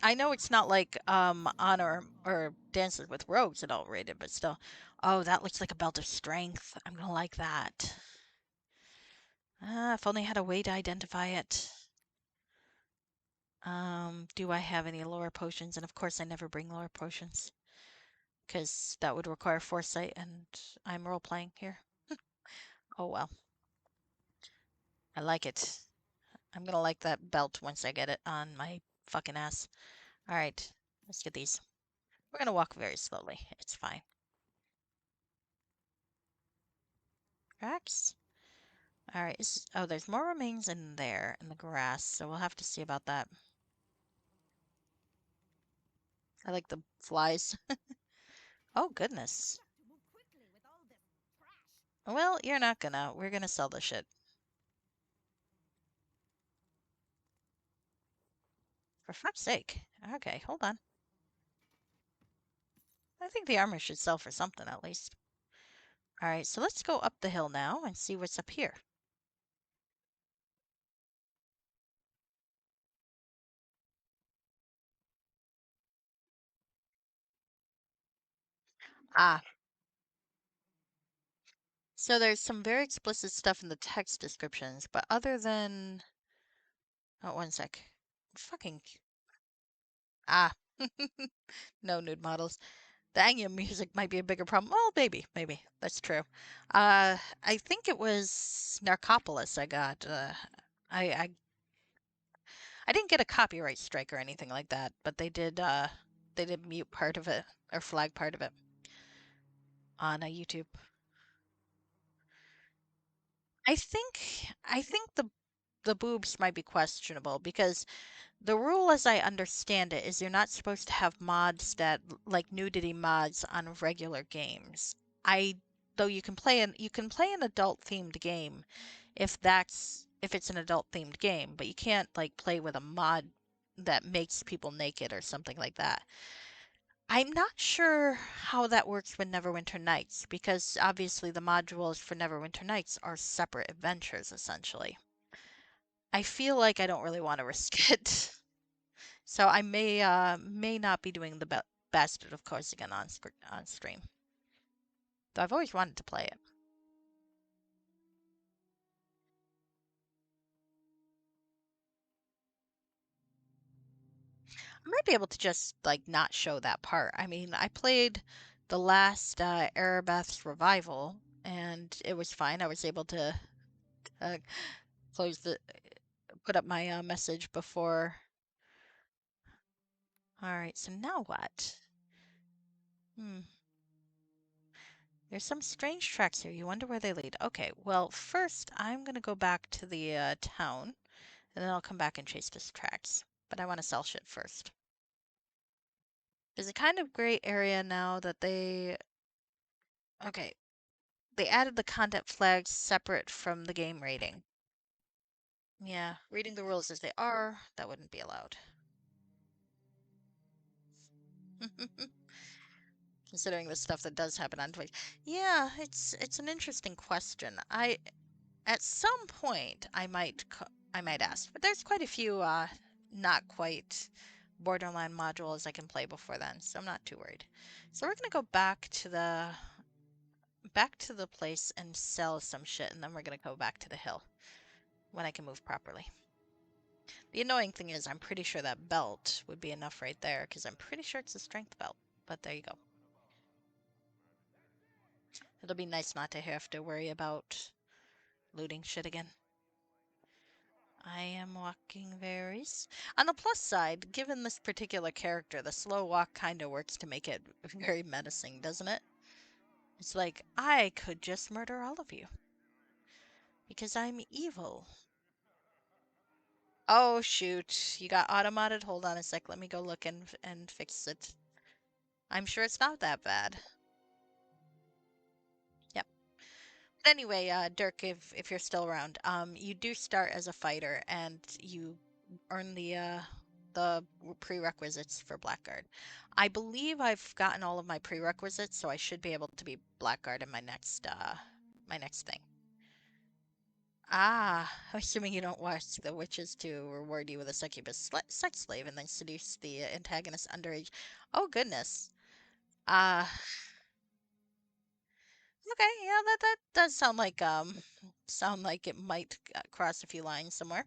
S1: I know it's not like Honor or Dances with Rogues adult rated, but still. Oh, that looks like a belt of strength. I'm gonna like that. Ah, if only I had a way to identify it. Do I have any lore potions? And of course, I never bring lore potions because that would require foresight, and I'm role playing here. Oh well, I like it. I'm gonna like that belt once I get it on my fucking ass. Alright, let's get these. We're gonna walk very slowly. It's fine. Tracks? Alright, oh, there's more remains in there, in the grass, so we'll have to see about that. I like the flies. Oh, goodness. Well, you're not gonna. We're gonna sell the shit. For fuck's sake. Okay, hold on. I think the armor should sell for something at least. All right, so let's go up the hill now and see what's up here. Ah, so there's some very explicit stuff in the text descriptions, but other than... Oh, one sec. Fucking... Ah. No nude models. The Anya music might be a bigger problem. Well, maybe. That's true. I think it was Narcopolis I got. I, I I didn't get a copyright strike or anything like that, but they did mute part of it or flag part of it on YouTube. I think the boobs might be questionable because the rule, as I understand it, is you're not supposed to have mods that like nudity mods on regular games. I though you can play an adult themed game if it's an adult themed game, but you can't like play with a mod that makes people naked or something like that. I'm not sure how that works with Neverwinter Nights because obviously the modules for Neverwinter Nights are separate adventures essentially. I feel like I don't really want to risk it. So I may not be doing the Bastard of Course again on stream. Though I've always wanted to play it. I might be able to just like not show that part. I mean, I played the last Erebeth's Revival and it was fine. I was able to uh, close the put up my message before. All right, so now what? Hmm. There's some strange tracks here. You wonder where they lead. Okay, well, first I'm gonna go back to the town, and then I'll come back and chase these tracks. But I want to sell shit first. There's a kind of gray area now that they... Okay, they added the content flags separate from the game rating. Yeah, reading the rules as they are, that wouldn't be allowed. Considering the stuff that does happen on Twitch. Yeah, it's an interesting question. At some point I might ask, but there's quite a few not quite Borderland modules I can play before then, so I'm not too worried. So we're gonna go back to the place and sell some shit, and then we're gonna go back to the hill when I can move properly. The annoying thing is I'm pretty sure that belt would be enough right there, because I'm pretty sure it's a strength belt. But there you go. It'll be nice not to have to worry about looting shit again. I am walking very... On the plus side, given this particular character, the slow walk kind of works to make it very menacing, doesn't it? It's like, I could just murder all of you. Because I'm evil. Oh, shoot. You got automated? Hold on a sec. Let me go look and fix it. I'm sure it's not that bad. Yep. But anyway, Dirk, if you're still around, you do start as a fighter, and you earn the prerequisites for Blackguard. I believe I've gotten all of my prerequisites, so I should be able to be Blackguard in my next thing. Ah, assuming you don't watch the witches to reward you with a succubus sex slave and then seduce the antagonist underage. Oh goodness. Uh, okay, yeah, that does sound like it might cross a few lines somewhere.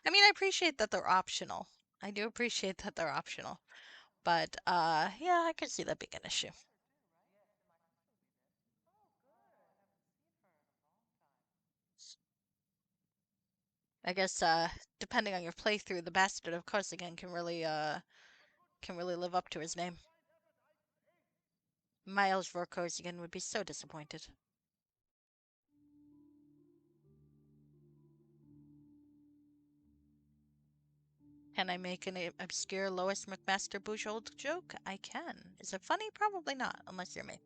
S1: I mean, I appreciate that they're optional. I do appreciate that they're optional. But yeah, I could see that being an issue. I guess depending on your playthrough, the Bastard of course again can really live up to his name. Miles Vorkosigan would be so disappointed. Can I make an obscure Lois McMaster Bujold joke? I can. Is it funny? Probably not, unless you're me.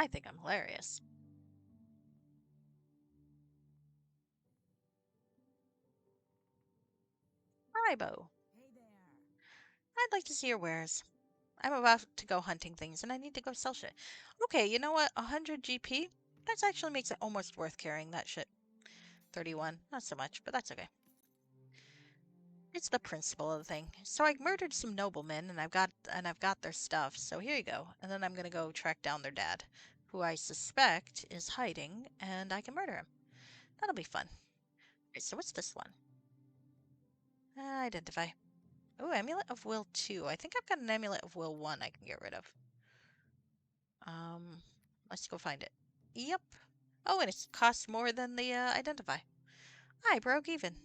S1: I think I'm hilarious. Hi, Bo.
S2: Hey there.
S1: I'd like to see your wares. I'm about to go hunting things and I need to go sell shit. Okay, you know what? 100 GP? That actually makes it almost worth carrying that shit. 31. Not so much, but that's okay. It's the principle of the thing. So I murdered some noblemen and I've got their stuff. So here you go. And then I'm gonna go track down their dad, who I suspect is hiding, and I can murder him. That'll be fun. Okay, so what's this one? Identify. Oh, Amulet of Will 2. I think I've got an Amulet of Will 1 I can get rid of. Um, let's go find it. Yep. Oh, and it costs more than the Identify. I broke even.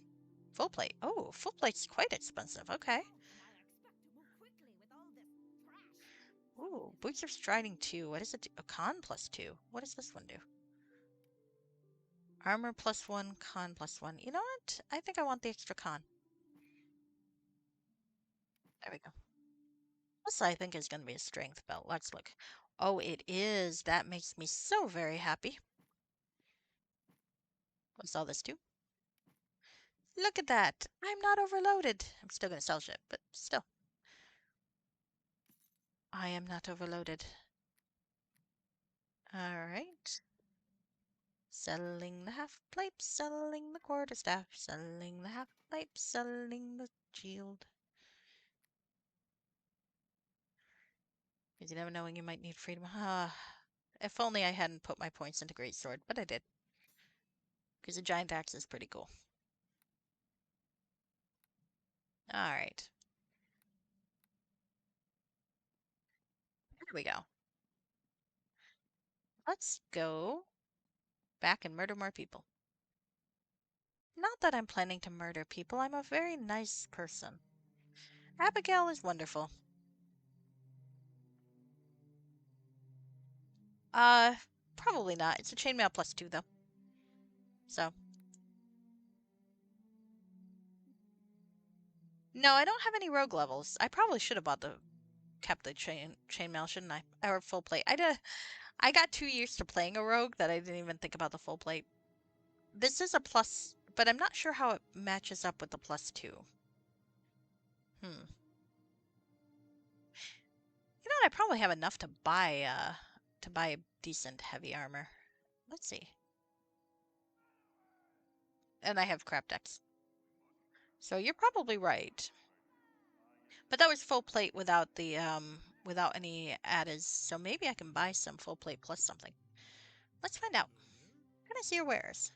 S1: Full plate. Oh, full plate's quite expensive. Okay.
S2: How can I expect to move quickly with all this trash?
S1: Ooh, Boots of Striding 2. What does it do? A con plus 2. What does this one do? Armor plus 1, con plus 1. You know what? I think I want the extra con. There we go. This I think is going to be a strength belt. Let's look. Oh, it is. That makes me so very happy. What's all this do? Look at that. I'm not overloaded. I'm still going to sell shit, but still. I am not overloaded. Alright. Selling the half plate, selling the quarterstaff, selling the half plate, selling the shield. Because you never know when you might need freedom. If only I hadn't put my points into Greatsword, but I did. Because the giant axe is pretty cool. Alright. Here we go. Let's go back and murder more people. Not that I'm planning to murder people, I'm a very nice person. Abigail is wonderful. Uh, Probably not. It's a chainmail plus 2, though. So, no, I don't have any rogue levels. I probably should have kept the chainmail, shouldn't I? Or full plate. I got 2 years to playing a rogue that I didn't even think about the full plate. This is a plus, but I'm not sure how it matches up with the plus 2. Hmm. You know what? I probably have enough to buy decent heavy armor. Let's see. And I have crap decks. So you're probably right. But that was full plate without any addeds, so maybe I can buy some full plate plus something. Let's find out. Can I see your wares?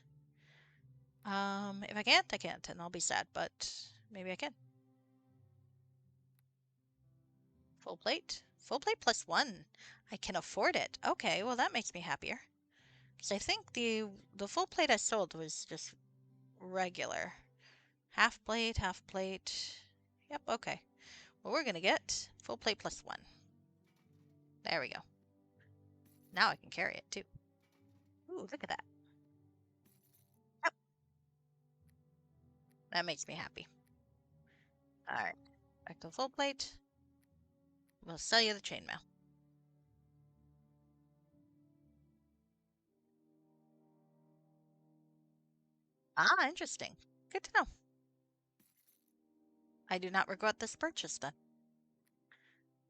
S1: If I can't, I can't, and I'll be sad, but maybe I can. Full plate? Full plate plus 1. I can afford it. Okay, well that makes me happier. Because I think the full plate I sold was just regular. Half plate, half plate. Yep, okay. Well, we're gonna get full plate plus 1. There we go. Now I can carry it too. Ooh, look at that. Yep, that makes me happy. Alright, back to full plate. We'll sell you the chainmail. Ah, interesting. Good to know. I do not regret this purchase then.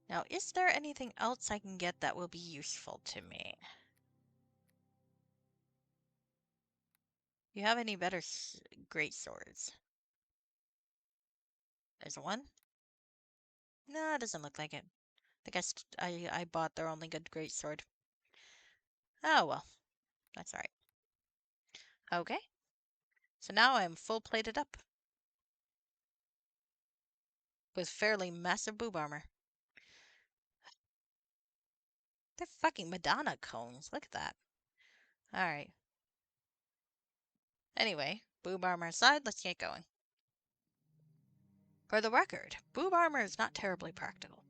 S1: Now, is there anything else I can get that will be useful to me? You have any better great swords? There's one? No, it doesn't look like it. I guess I bought their only good great sword. Oh well, that's alright. Okay, so now I'm full plated up with fairly massive boob armor. They're fucking Madonna cones. Look at that. Alright. Anyway, boob armor aside, let's get going. For the record, boob armor is not terribly practical.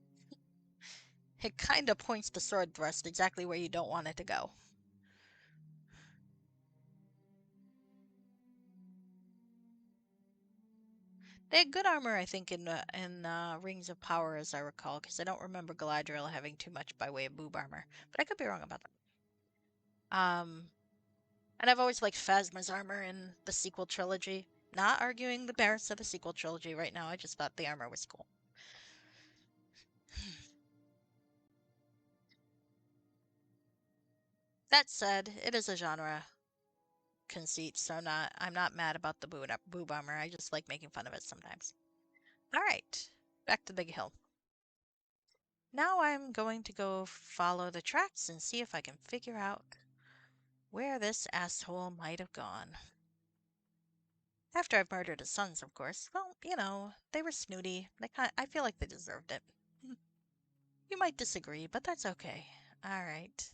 S1: It kinda points the sword thrust exactly where you don't want it to go. They had good armor, I think, in Rings of Power, as I recall, because I don't remember Galadriel having too much by way of boob armor. But I could be wrong about that. Um, and I've always liked Phasma's armor in the sequel trilogy. Not arguing the merits of the sequel trilogy right now. I just thought the armor was cool. That said, it is a genre conceit, so I'm not mad about the boob armor. I just like making fun of it sometimes. All right, back to Big Hill. Now I'm going to go follow the tracks and see if I can figure out where this asshole might have gone. After I've murdered his sons, of course. Well, they were snooty. I feel like they deserved it. You might disagree, but that's okay. All right.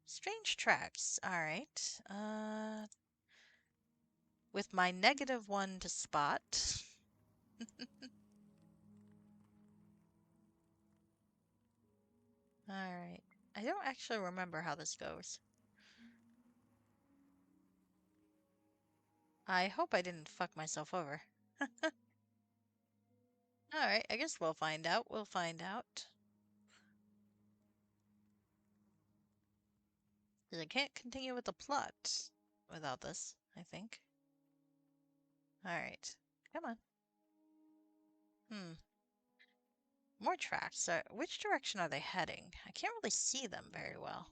S1: Strange tracks. All right. With my -1 to spot. All right. I don't actually remember how this goes. I hope I didn't fuck myself over. All right. I guess we'll find out. We'll find out. 'Cause I can't continue with the plot without this, I think. All right. Come on. Hmm. More tracks. Which direction are they heading? I can't really see them very well.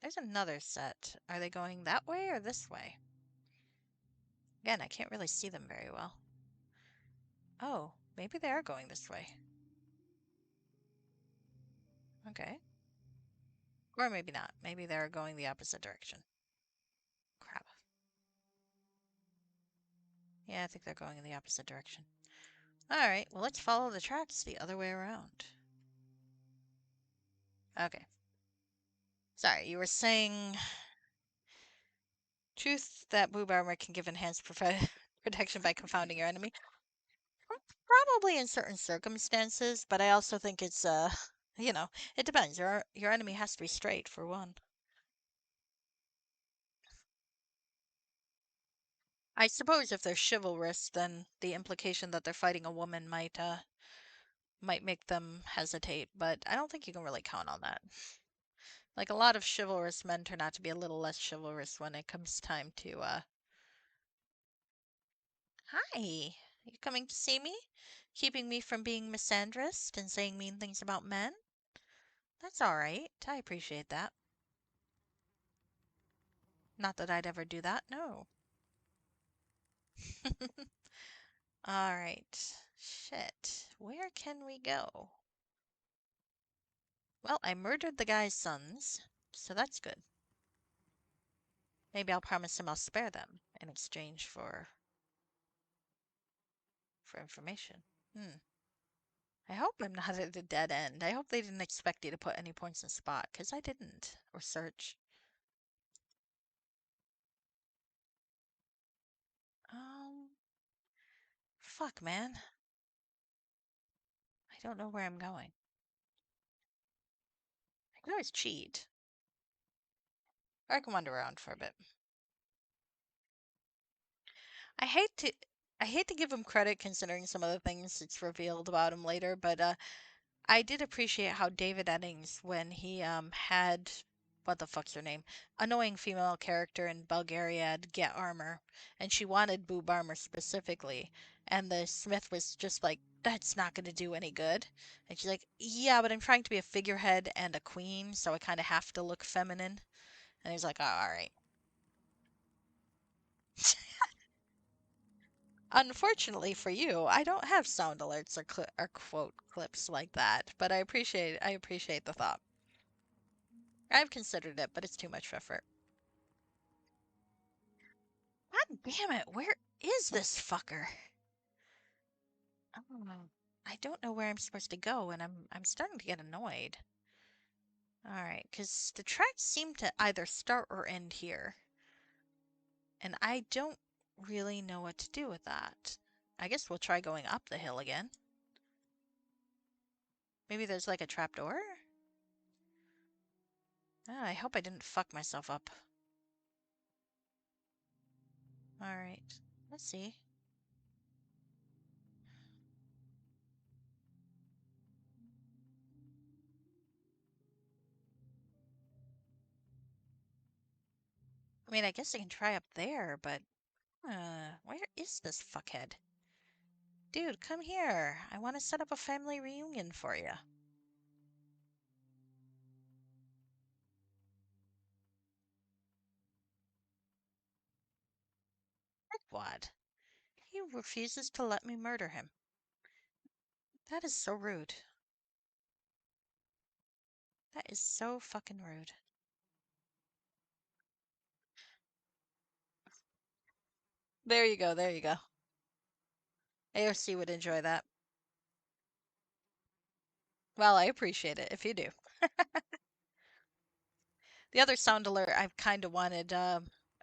S1: There's another set. Are they going that way or this way? Again, I can't really see them very well. Oh, maybe they are going this way. Okay. Or maybe not. Maybe they're going the opposite direction. Crap. Yeah, I think they're going in the opposite direction. Alright, well, let's follow the tracks the other way around. Okay. Sorry, you were saying truth that boob armor can give enhanced protection by confounding your enemy. Probably in certain circumstances, but I also think it's it depends. Your enemy has to be straight for one. I suppose if they're chivalrous, then the implication that they're fighting a woman might make them hesitate, but I don't think you can really count on that. Like a lot of chivalrous men turn out to be a little less chivalrous when it comes time to Hi. You coming to see me? Keeping me from being misandrist and saying mean things about men? That's all right. I appreciate that. Not that I'd ever do that, no. All right. Shit. Where can we go? Well, I murdered the guy's sons, so that's good. Maybe I'll promise him I'll spare them in exchange for information. Hmm. I hope I'm not at a dead end. I hope they didn't expect you to put any points in spot, because I didn't. Or search. Um, fuck, man. I don't know where I'm going. I can always cheat. Or I can wander around for a bit. I hate to I hate to give him credit considering some of the things it's revealed about him later, but I did appreciate how David Eddings, when he had what the fuck's her name? Annoying female character in Bulgaria get armor, and she wanted boob armor specifically, and the smith was just like, "That's not going to do any good," and she's like, "Yeah, but I'm trying to be a figurehead and a queen, so I kind of have to look feminine," and he's like, "Oh, all right." Unfortunately for you, I don't have sound alerts or quote clips like that, but I appreciate the thought. I've considered it, but it's too much effort. God damn it, where is this fucker? Oh, I don't know where I'm supposed to go, and I'm starting to get annoyed. Alright, because the tracks seem to either start or end here, and I don't really know what to do with that. I guess we'll try going up the hill again. Maybe there's like a trapdoor? Ah, I hope I didn't fuck myself up. Alright, let's see. I mean, I guess I can try up there, but where is this fuckhead? Dude, come here. I want to set up a family reunion for you. Dickwad. He refuses to let me murder him. That is so rude. That is so fucking rude. There you go, there you go. AOC would enjoy that. Well, I appreciate it if you do. The other sound alert I've kind of wanted,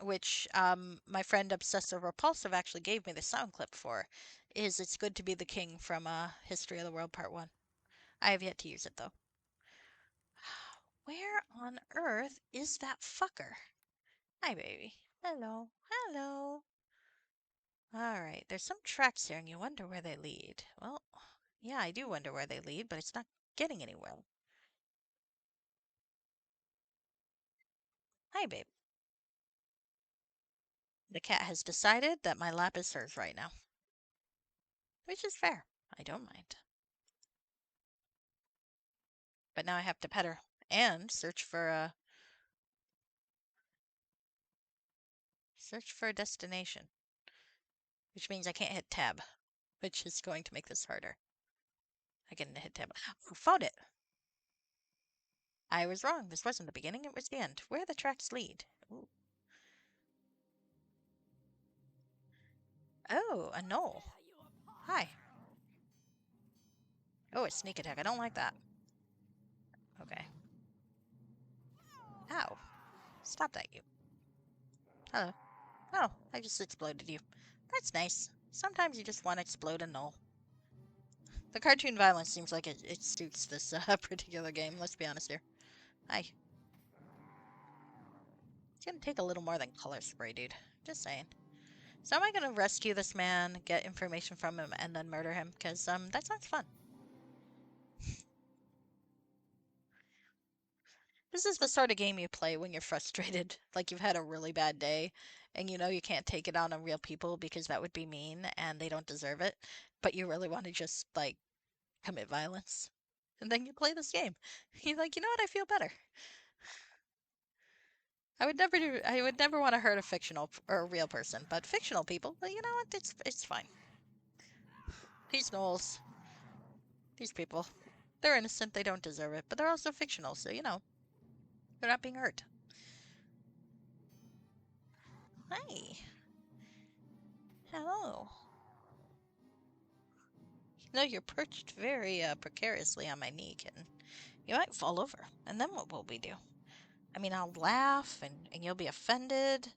S1: which my friend Obsessive Repulsive actually gave me the sound clip for, is It's Good to Be the King from History of the World Part 1. I have yet to use it though. Where on earth is that fucker? Hi, baby. Hello. Hello. Alright, there's some tracks here and you wonder where they lead. Well, yeah, I do wonder where they lead, but it's not getting anywhere. Hi, babe. The cat has decided that my lap is hers right now, which is fair. I don't mind. But now I have to pet her and search for a destination, which means I can't hit tab, which is going to make this harder. I can hit tab. Oh, found it. I was wrong. This wasn't the beginning, it was the end. Where the tracks lead. Ooh. Oh, a knoll. Hi. Oh, a sneak attack. I don't like that. Okay. Ow. Stop that, you. Hello. Oh, I just exploded you. That's nice. Sometimes you just want to explode a knoll. The cartoon violence seems like it suits this particular game, let's be honest here. Hi. It's gonna take a little more than color spray, dude. Just saying. So am I gonna rescue this man, get information from him, and then murder him? Because, that sounds fun. This is the sort of game you play when you're frustrated, like you've had a really bad day, and you know you can't take it out on real people because that would be mean and they don't deserve it, but you really want to just, like, commit violence. And then you play this game. You're like, you know what, I feel better. I would never want to hurt a fictional or a real person, but fictional people, but you know what, it's fine. These gnolls, these people, they're innocent, they don't deserve it, but they're also fictional, so you know, they're not being hurt. Hi. Hello. You know, you're perched very precariously on my knee, kitten. You might fall over, and then what will we do? I mean, I'll laugh, and you'll be offended,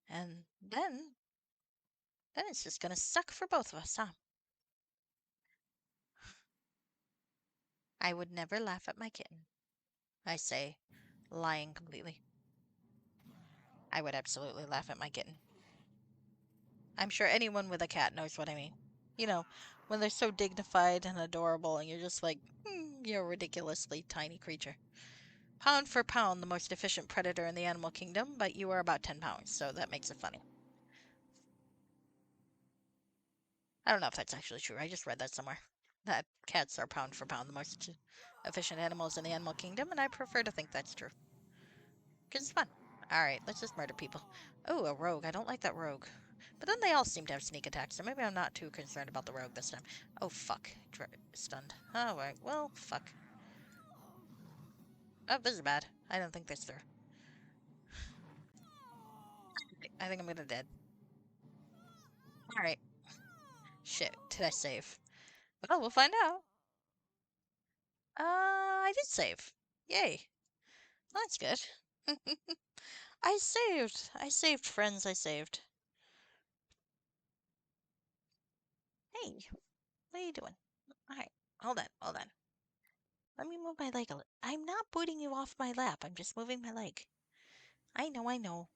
S1: and then it's just gonna suck for both of us, huh? I would never laugh at my kitten, I say, lying completely. I would absolutely laugh at my kitten. I'm sure anyone with a cat knows what I mean. You know, when they're so dignified and adorable, and you're just like, you're a ridiculously tiny creature. Pound for pound, the most efficient predator in the animal kingdom, but you are about 10 pounds, so that makes it funny. I don't know if that's actually true. I just read that somewhere. That cats are pound for pound the most efficient animals in the animal kingdom, and I prefer to think that's true. Because it's fun. Alright, let's just murder people. Oh, a rogue. I don't like that rogue. But then they all seem to have sneak attacks, so maybe I'm not too concerned about the rogue this time. Oh, fuck. Stunned. Alright, well, fuck. Oh, this is bad. I don't think this through. I think I'm gonna dead. Alright. Shit. Did I save? Well, we'll find out. I did save. Yay. Well, that's good. I saved. I saved, friends. I saved. Hey, what are you doing? Alright. Hold on. Hold on. Let me move my leg a little. I'm not booting you off my lap. I'm just moving my leg. I know, I know.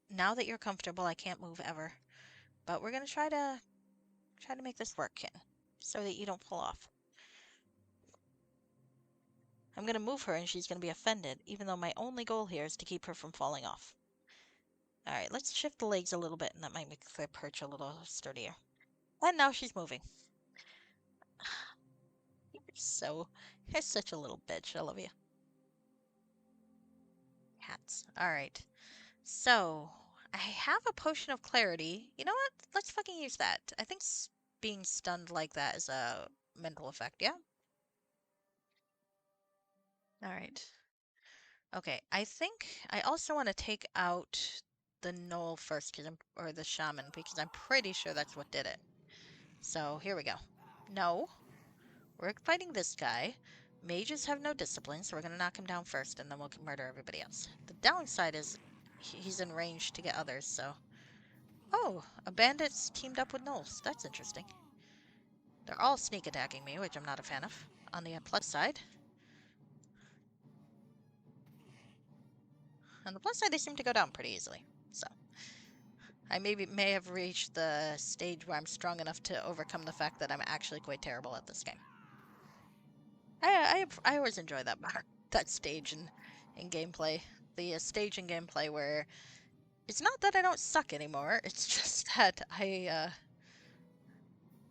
S1: Now that you're comfortable, I can't move ever. But we're gonna try to make this work, Ken, so that you don't pull off. I'm gonna move her and she's gonna be offended, even though my only goal here is to keep her from falling off. Alright, let's shift the legs a little bit, and that might make the perch a little sturdier. And now she's moving. So, you're such a little bitch. I love you. Cats. Alright. So, I have a potion of clarity. You know what? Let's fucking use that. I think being stunned like that is a mental effect, yeah? Alright. Okay, I think I also want to take out the knoll first, or the shaman, because I'm pretty sure that's what did it. So, here we go. No. We're fighting this guy. Mages have no discipline, so we're going to knock him down first, and then we'll murder everybody else. The downside is he's in range to get others, so... Oh, a bandit's teamed up with gnolls. That's interesting. They're all sneak attacking me, which I'm not a fan of. On the plus side... On the plus side, they seem to go down pretty easily. So, I may have reached the stage where I'm strong enough to overcome the fact that I'm actually quite terrible at this game. I always enjoy that that stage in gameplay. The stage in gameplay where it's not that I don't suck anymore. It's just that I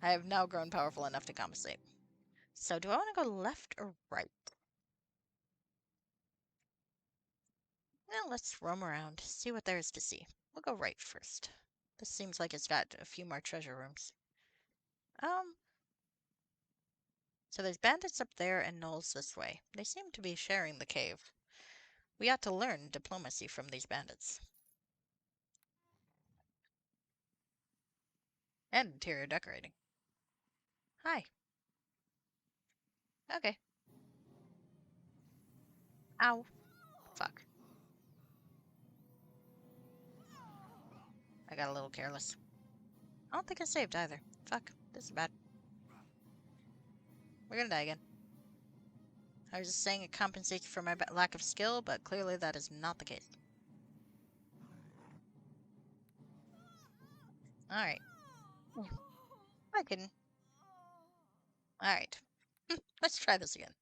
S1: have now grown powerful enough to compensate. So do I want to go left or right? Well, let's roam around, see what there is to see. We'll go right first. This seems like it's got a few more treasure rooms. Um, so there's bandits up there and gnolls this way. They seem to be sharing the cave. We ought to learn diplomacy from these bandits. And interior decorating. Hi. Okay. Ow. Fuck. I got a little careless. I don't think I saved either. Fuck. This is bad. We're gonna die again. I was just saying it compensates for my lack of skill, but clearly that is not the case. Alright. I can. Alright. Let's try this again.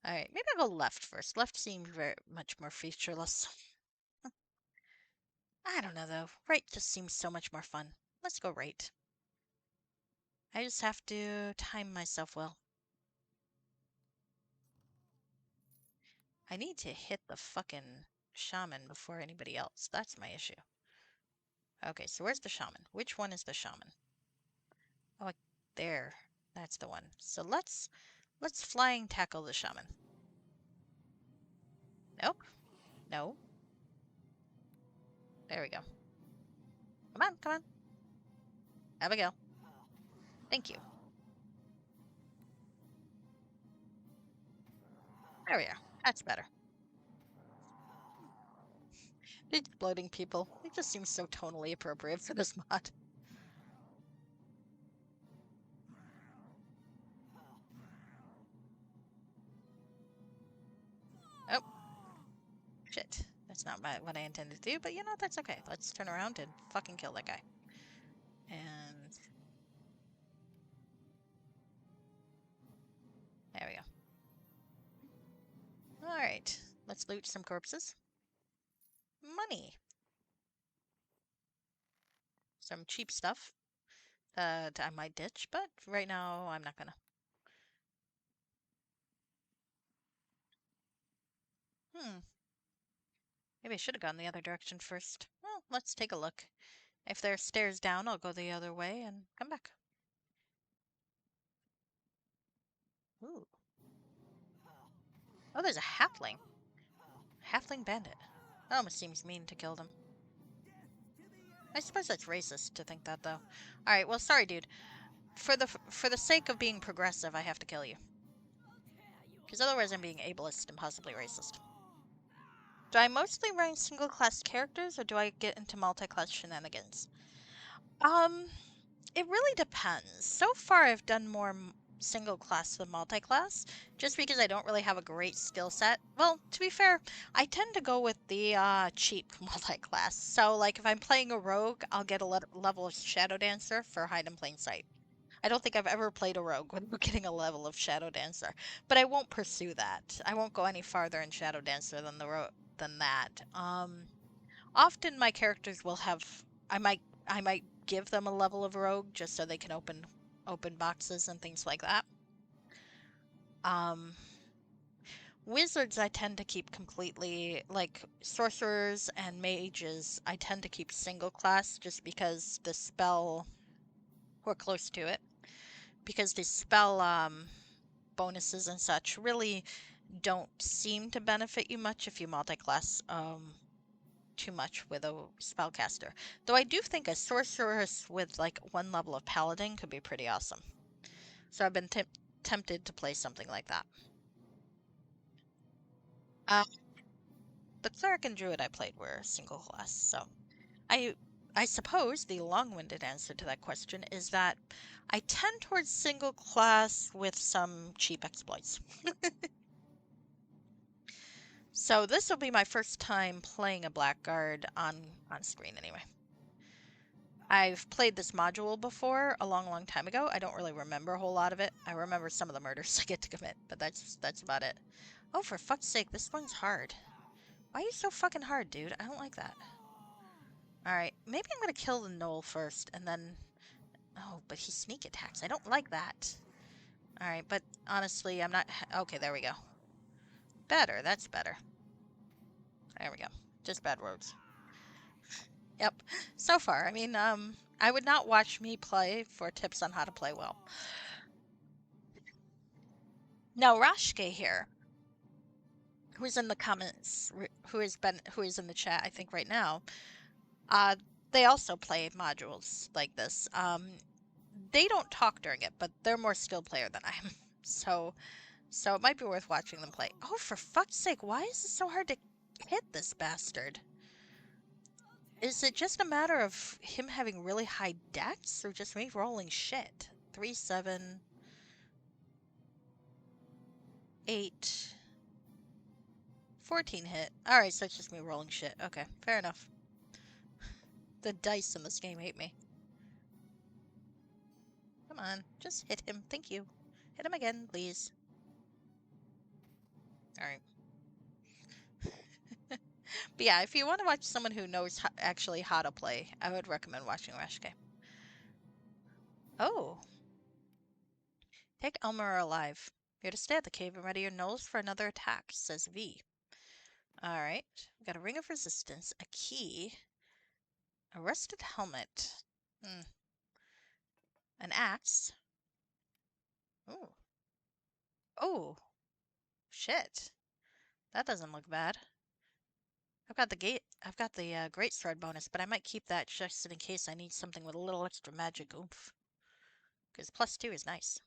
S1: Alright, maybe I'll go left first. Left seems very much more featureless. I don't know though. Right just seems so much more fun. Let's go right. I just have to time myself well. I need to hit the fucking shaman before anybody else. That's my issue. Okay, so where's the shaman? Which one is the shaman? Oh, there. That's the one. So let's flying tackle the shaman. Nope. No. There we go. Come on, come on. Abigail. Thank you. There we are. That's better. The exploding people. It just seems so tonally appropriate for this mod. Oh. Shit. That's not what I intended to do, but you know, that's okay. Let's turn around and fucking kill that guy. And... there we go. Alright. Let's loot some corpses. Money. Some cheap stuff that I might ditch, but right now I'm not gonna. Maybe I should have gone the other direction first. Well, let's take a look. If there are stairs down, I'll go the other way and come back. Ooh. Oh, there's a halfling. Halfling bandit. That almost seems mean to kill them. I suppose that's racist to think that, though. Alright, well, sorry, dude. For the sake of being progressive, I have to kill you. Because otherwise I'm being ableist and possibly racist. Do I mostly run single-class characters, or do I get into multi-class shenanigans? It really depends. So far, I've done more single class than multi class, just because I don't really have a great skill set. Well, to be fair, I tend to go with the cheap multi class. So, like, if I'm playing a rogue, I'll get a level of Shadow Dancer for hide in plain sight. I don't think I've ever played a rogue without getting a level of Shadow Dancer, but I won't pursue that. I won't go any farther in Shadow Dancer than than that. Often my characters will have. I might give them a level of rogue just so they can open boxes and things like that. Um, Wizards I tend to keep completely, like sorcerers and mages, I tend to keep single class just because the spell, or close to it, because the spell bonuses and such really don't seem to benefit you much if you multi-class too much with a spellcaster. Though I do think a sorceress with like one level of paladin could be pretty awesome. So I've been tempted to play something like that. Uh, the cleric and druid I played were single class, so I I suppose the long-winded answer to that question is that I tend towards single class with some cheap exploits. So this will be my first time playing a blackguard on screen anyway. I've played this module before a long, long time ago. I don't really remember a whole lot of it. I remember some of the murders I get to commit, but that's about it. Oh, for fuck's sake, this one's hard. Why are you so fucking hard, dude? I don't like that. Alright, maybe I'm gonna kill the gnoll first, and then... Oh, but he sneak attacks. I don't like that. Alright, but honestly, I'm not... Okay, there we go. Better, that's better. There we go. Just bad roads. Yep. So far, I mean, I would not watch me play for tips on how to play well. Now, Rashke here, who is in the comments, who is in the chat, I think right now, uh, they also play modules like this. They don't talk during it, but they're more skilled player than I am. So it might be worth watching them play. Oh, for fuck's sake, why is it so hard to hit this bastard? Is it just a matter of him having really high dex, or just me rolling shit? 3, 7, 8, 14 hit. Alright, so it's just me rolling shit. Okay, fair enough. The dice in this game hate me. Come on, just hit him. Thank you. Hit him again, please. Alright. But yeah, if you want to watch someone who knows actually how to play, I would recommend watching Rashke. Oh, take Elmer alive. You're to stay at the cave and ready your nose for another attack, says V. Alright, we got a ring of resistance, a key, a rusted helmet, an axe. Ooh. Oh, shit. That doesn't look bad. I've got the great sword bonus, but I might keep that just in case I need something with a little extra magic oomph. Because +2 is nice.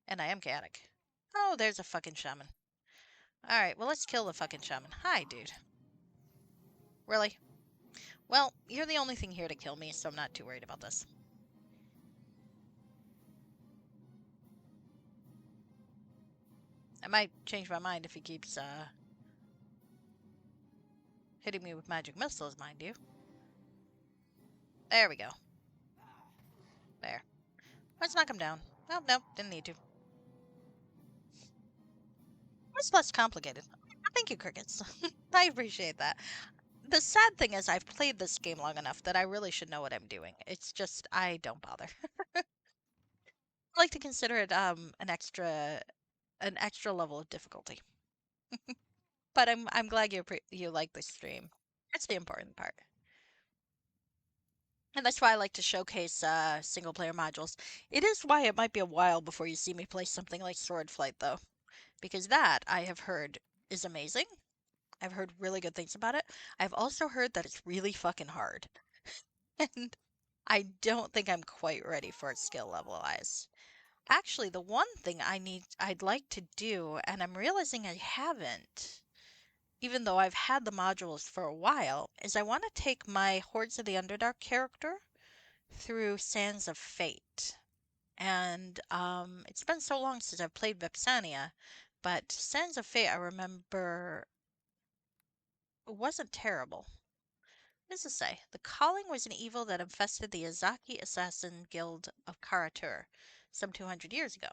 S1: And I am chaotic. Oh, there's a fucking shaman. Alright, well, let's kill the fucking shaman. Hi, dude. Really? Well, you're the only thing here to kill me, so I'm not too worried about this. I might change my mind if he keeps, hitting me with magic missiles, mind you. There we go. There. Let's knock him down. Oh, no, didn't need to. It's less complicated. Thank you, Crickets. I appreciate that. The sad thing is I've played this game long enough that I really should know what I'm doing. It's just I don't bother. I like to consider it an extra level of difficulty. But I'm glad you like the stream. It's the important part. And that's why I like to showcase single player modules. It is why it might be a while before you see me play something like Sword Flight though, because that I have heard is amazing. I've heard really good things about it. I've also heard that it's really fucking hard. And I don't think I'm quite ready for it skill level wise. Actually, the one thing I'd like to do, and I'm realizing I haven't, even though I've had the modules for a while, is I want to take my Hordes of the Underdark character through Sands of Fate. And it's been so long since I've played Vipsania, but Sands of Fate I remember wasn't terrible. What does it say? The calling was an evil that infested the Azaki assassin guild of Karatur some 200 years ago.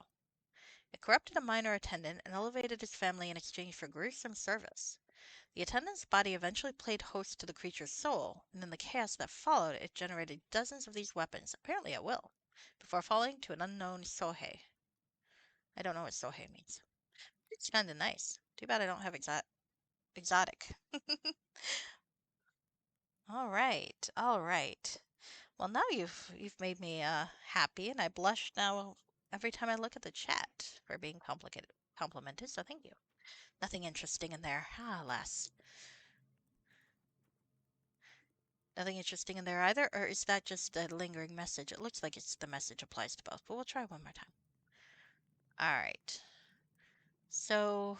S1: It corrupted a minor attendant and elevated his family in exchange for gruesome service. The attendant's body eventually played host to the creature's soul, and in the chaos that followed, it generated dozens of these weapons, apparently at will, before falling to an unknown Sohei. I don't know what Sohei means. It's kind of nice. Too bad I don't have exotic. All right, all right. Well, now you've made me happy, and I blush now every time I look at the chat for being complimented. So thank you. Nothing interesting in there. Ah, alas. Nothing interesting in there either, or is that just a lingering message? It looks like it's the message applies to both, but we'll try one more time. All right. So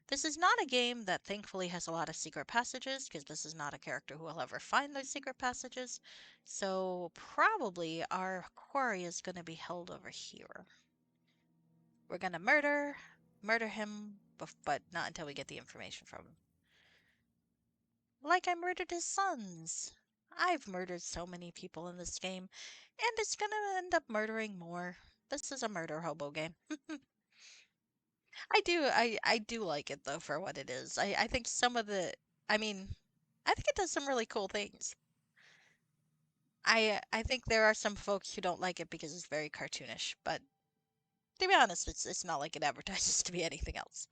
S1: this is not a game that thankfully has a lot of secret passages, because this is not a character who will ever find those secret passages. So probably our quarry is going to be held over here. We're going to murder him, but not until we get the information from him. Like I murdered his sons. I've murdered so many people in this game, and it's gonna end up murdering more. This is a murder hobo game. I do like it though for what it is. I think some of the, I mean, I think it does some really cool things. I think there are some folks who don't like it because it's very cartoonish, but to be honest, it's not like it advertises to be anything else.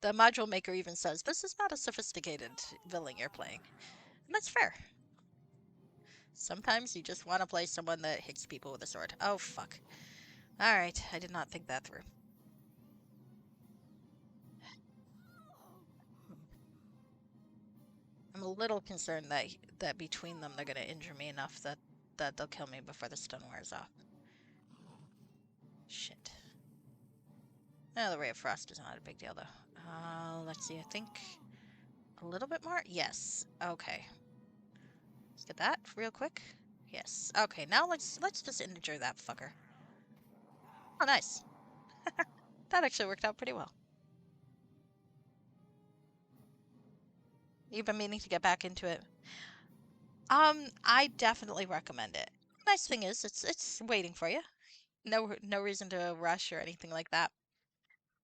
S1: The module maker even says this is not a sophisticated villain you're playing, and that's fair. Sometimes you just want to play someone that hits people with a sword. Oh fuck. Alright, I did not think that through. I'm a little concerned that between them they're gonna injure me enough that they'll kill me before the stun wears off. Shit. No, the Ray of Frost is not a big deal though. Let's see, I think a little bit more? Yes. Okay. Let's get that real quick. Yes. Okay, now let's just injure that fucker. Oh nice. That actually worked out pretty well. You've been meaning to get back into it. I definitely recommend it. Nice thing is, it's waiting for you. No reason to rush or anything like that.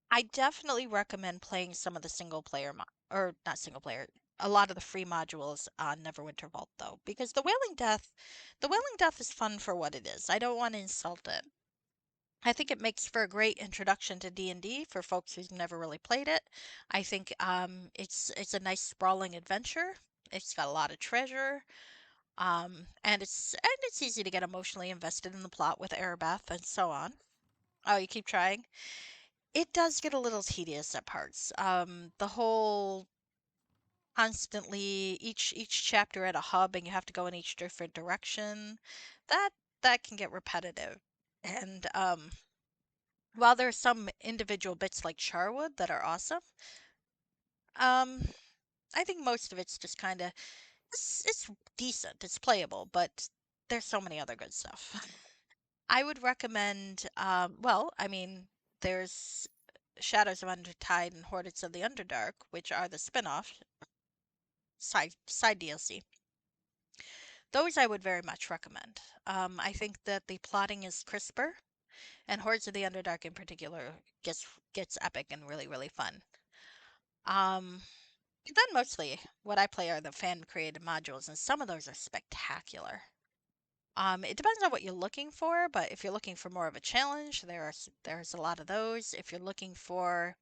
S1: I definitely recommend playing some of the single player or not single player, a lot of the free modules on Neverwinter Vault though, because the Wailing Death is fun for what it is. I don't want to insult it. I think it makes for a great introduction to D&D for folks who've never really played it. I think it's a nice sprawling adventure. It's got a lot of treasure. And it's easy to get emotionally invested in the plot with Erebeth and so on. Oh, you keep trying. It does get a little tedious at parts. The whole constantly each chapter at a hub and you have to go in each different direction. That that can get repetitive. And while there are some individual bits like Charwood that are awesome, um, I think most of it's just kind of it's decent. It's playable, but there's so many other good stuff. I would recommend, well, I mean, there's Shadows of Undertide and Hordes of the Underdark, which are the spin-off side DLC. Those I would very much recommend. I think that the plotting is crisper, and Hordes of the Underdark in particular gets epic and really fun. Um, then mostly what I play are the fan created modules, and some of those are spectacular. It depends on what you're looking for, but if you're looking for more of a challenge, there's a lot of those. If you're looking for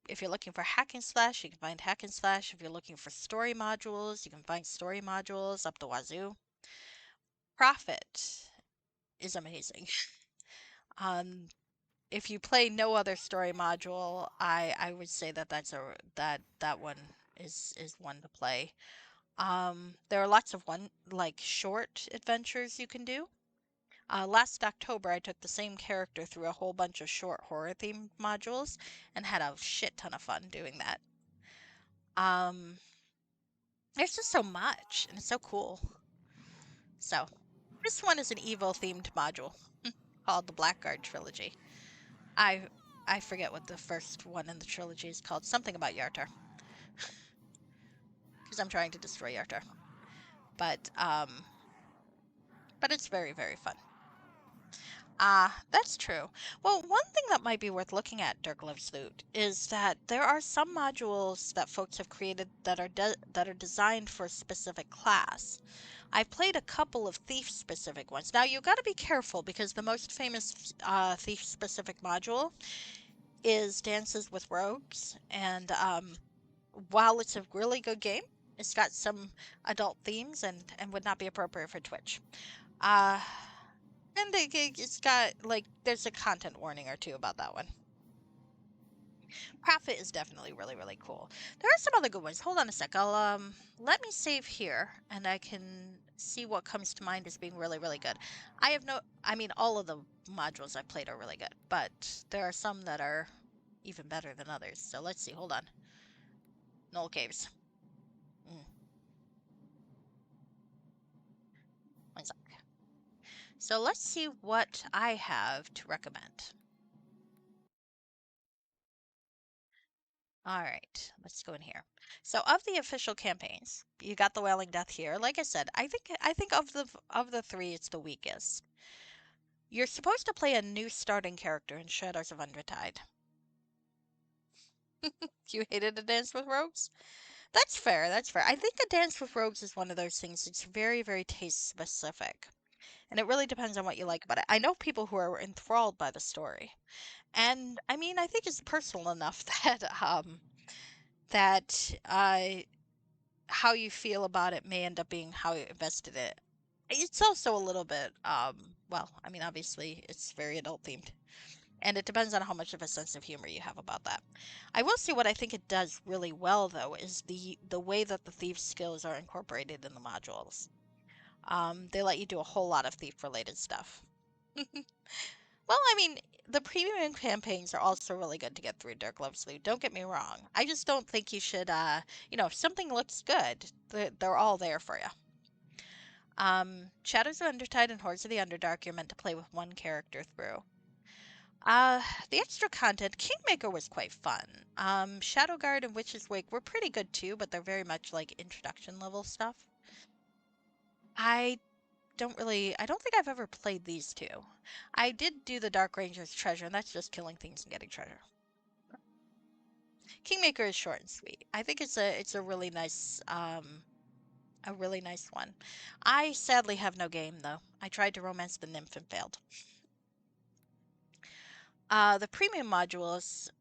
S1: if you're looking for hack and slash, you can find hack and slash. If you're looking for story modules, you can find story modules up the wazoo. Profit is amazing. Um, if you play no other story module, I would say that one is one to play. There are lots of short adventures you can do. Last October, I took the same character through a whole bunch of short horror themed modules and had a shit ton of fun doing that. Um, there's just so much, and it's so cool. So, this one is an evil themed module called the Blackguard Trilogy. I I forget what the first one in the trilogy is called. Something about Yartar. because I'm trying to destroy Yartar. But um, but it's very, very fun. Ah, that's true. Well, one thing that might be worth looking at, Dirk Loves Loot, is that there are some modules that folks have created that are designed for a specific class. I've played a couple of thief specific ones. Now you got to be careful because the most famous thief specific module is Dances with Rogues, and while it's a really good game, it's got some adult themes and would not be appropriate for Twitch. Uh, and it's got like there's a content warning or two about that one. Profit is definitely really really cool. There are some other good ones. Hold on a sec. I'll let me save here and I can see what comes to mind as being really really good. I mean all of the modules I've played are really good, but there are some that are even better than others. So let's see. Hold on. Knoll Caves. Mm, one sec. So let's see what I have to recommend. All right, let's go in here. So of the official campaigns, you got the Wailing Death here. Like I said, I think of the three, it's the weakest. You're supposed to play a new starting character in Shadows of Undertide. You hated a Dance with Rogues? That's fair. That's fair. I think a Dance with Rogues is one of those things. It's very, very taste specific, and it really depends on what you like about it. I know people who are enthralled by the story, and I mean, I think it's personal enough that how you feel about it may end up being how you invested it. It's also a little bit, well, I mean, obviously, it's very adult themed, and it depends on how much of a sense of humor you have about that. I will say what I think it does really well, though, is the way that the thief skills are incorporated in the modules. They let you do a whole lot of thief related stuff. Well, I mean, the premium campaigns are also really good to get through Dirk Loves Loot. Don't get me wrong. I just don't think you should, if something looks good, they're all there for you. Shadows of Undertide and Hordes of the Underdark, you're meant to play with one character through. Uh, the extra content, Kingmaker was quite fun. Shadowguard and Witch's Wake were pretty good too, but they're very much like introduction level stuff. I I don't think I've ever played these two. I did do the Dark Ranger's Treasure, and that's just killing things and getting treasure. Kingmaker is short and sweet. I think it's a really nice one. I sadly have no game though. I tried to romance the nymph and failed. The premium modules,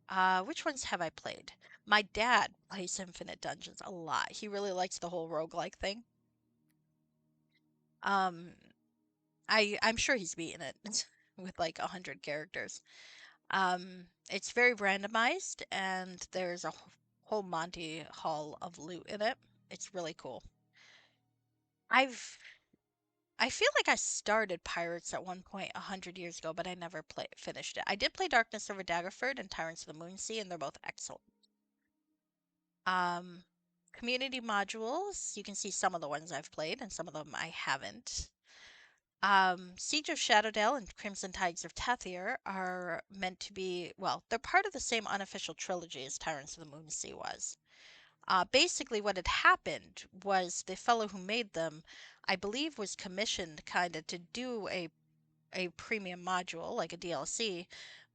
S1: which ones have I played? My dad plays Infinite Dungeons a lot. He really likes the whole roguelike thing. Um, I'm sure he's beaten it with like 100 characters. It's very randomized, and there's a whole Monty Hall of loot in it. It's really cool. I've I feel like I started Pirates at one point 100 years ago, but I never finished it. I did play Darkness over Daggerford and Tyrants of the Moonsea, and they're both excellent. Um, community modules, you can see some of the ones I've played, and some of them I haven't. Siege of Shadowdale and Crimson Tides of Tethyr are meant to be, well, they're part of the same unofficial trilogy as Tyrants of the Moonsea was. Basically, what had happened was the fellow who made them, I believe, was commissioned kind of to do a premium module, like a DLC,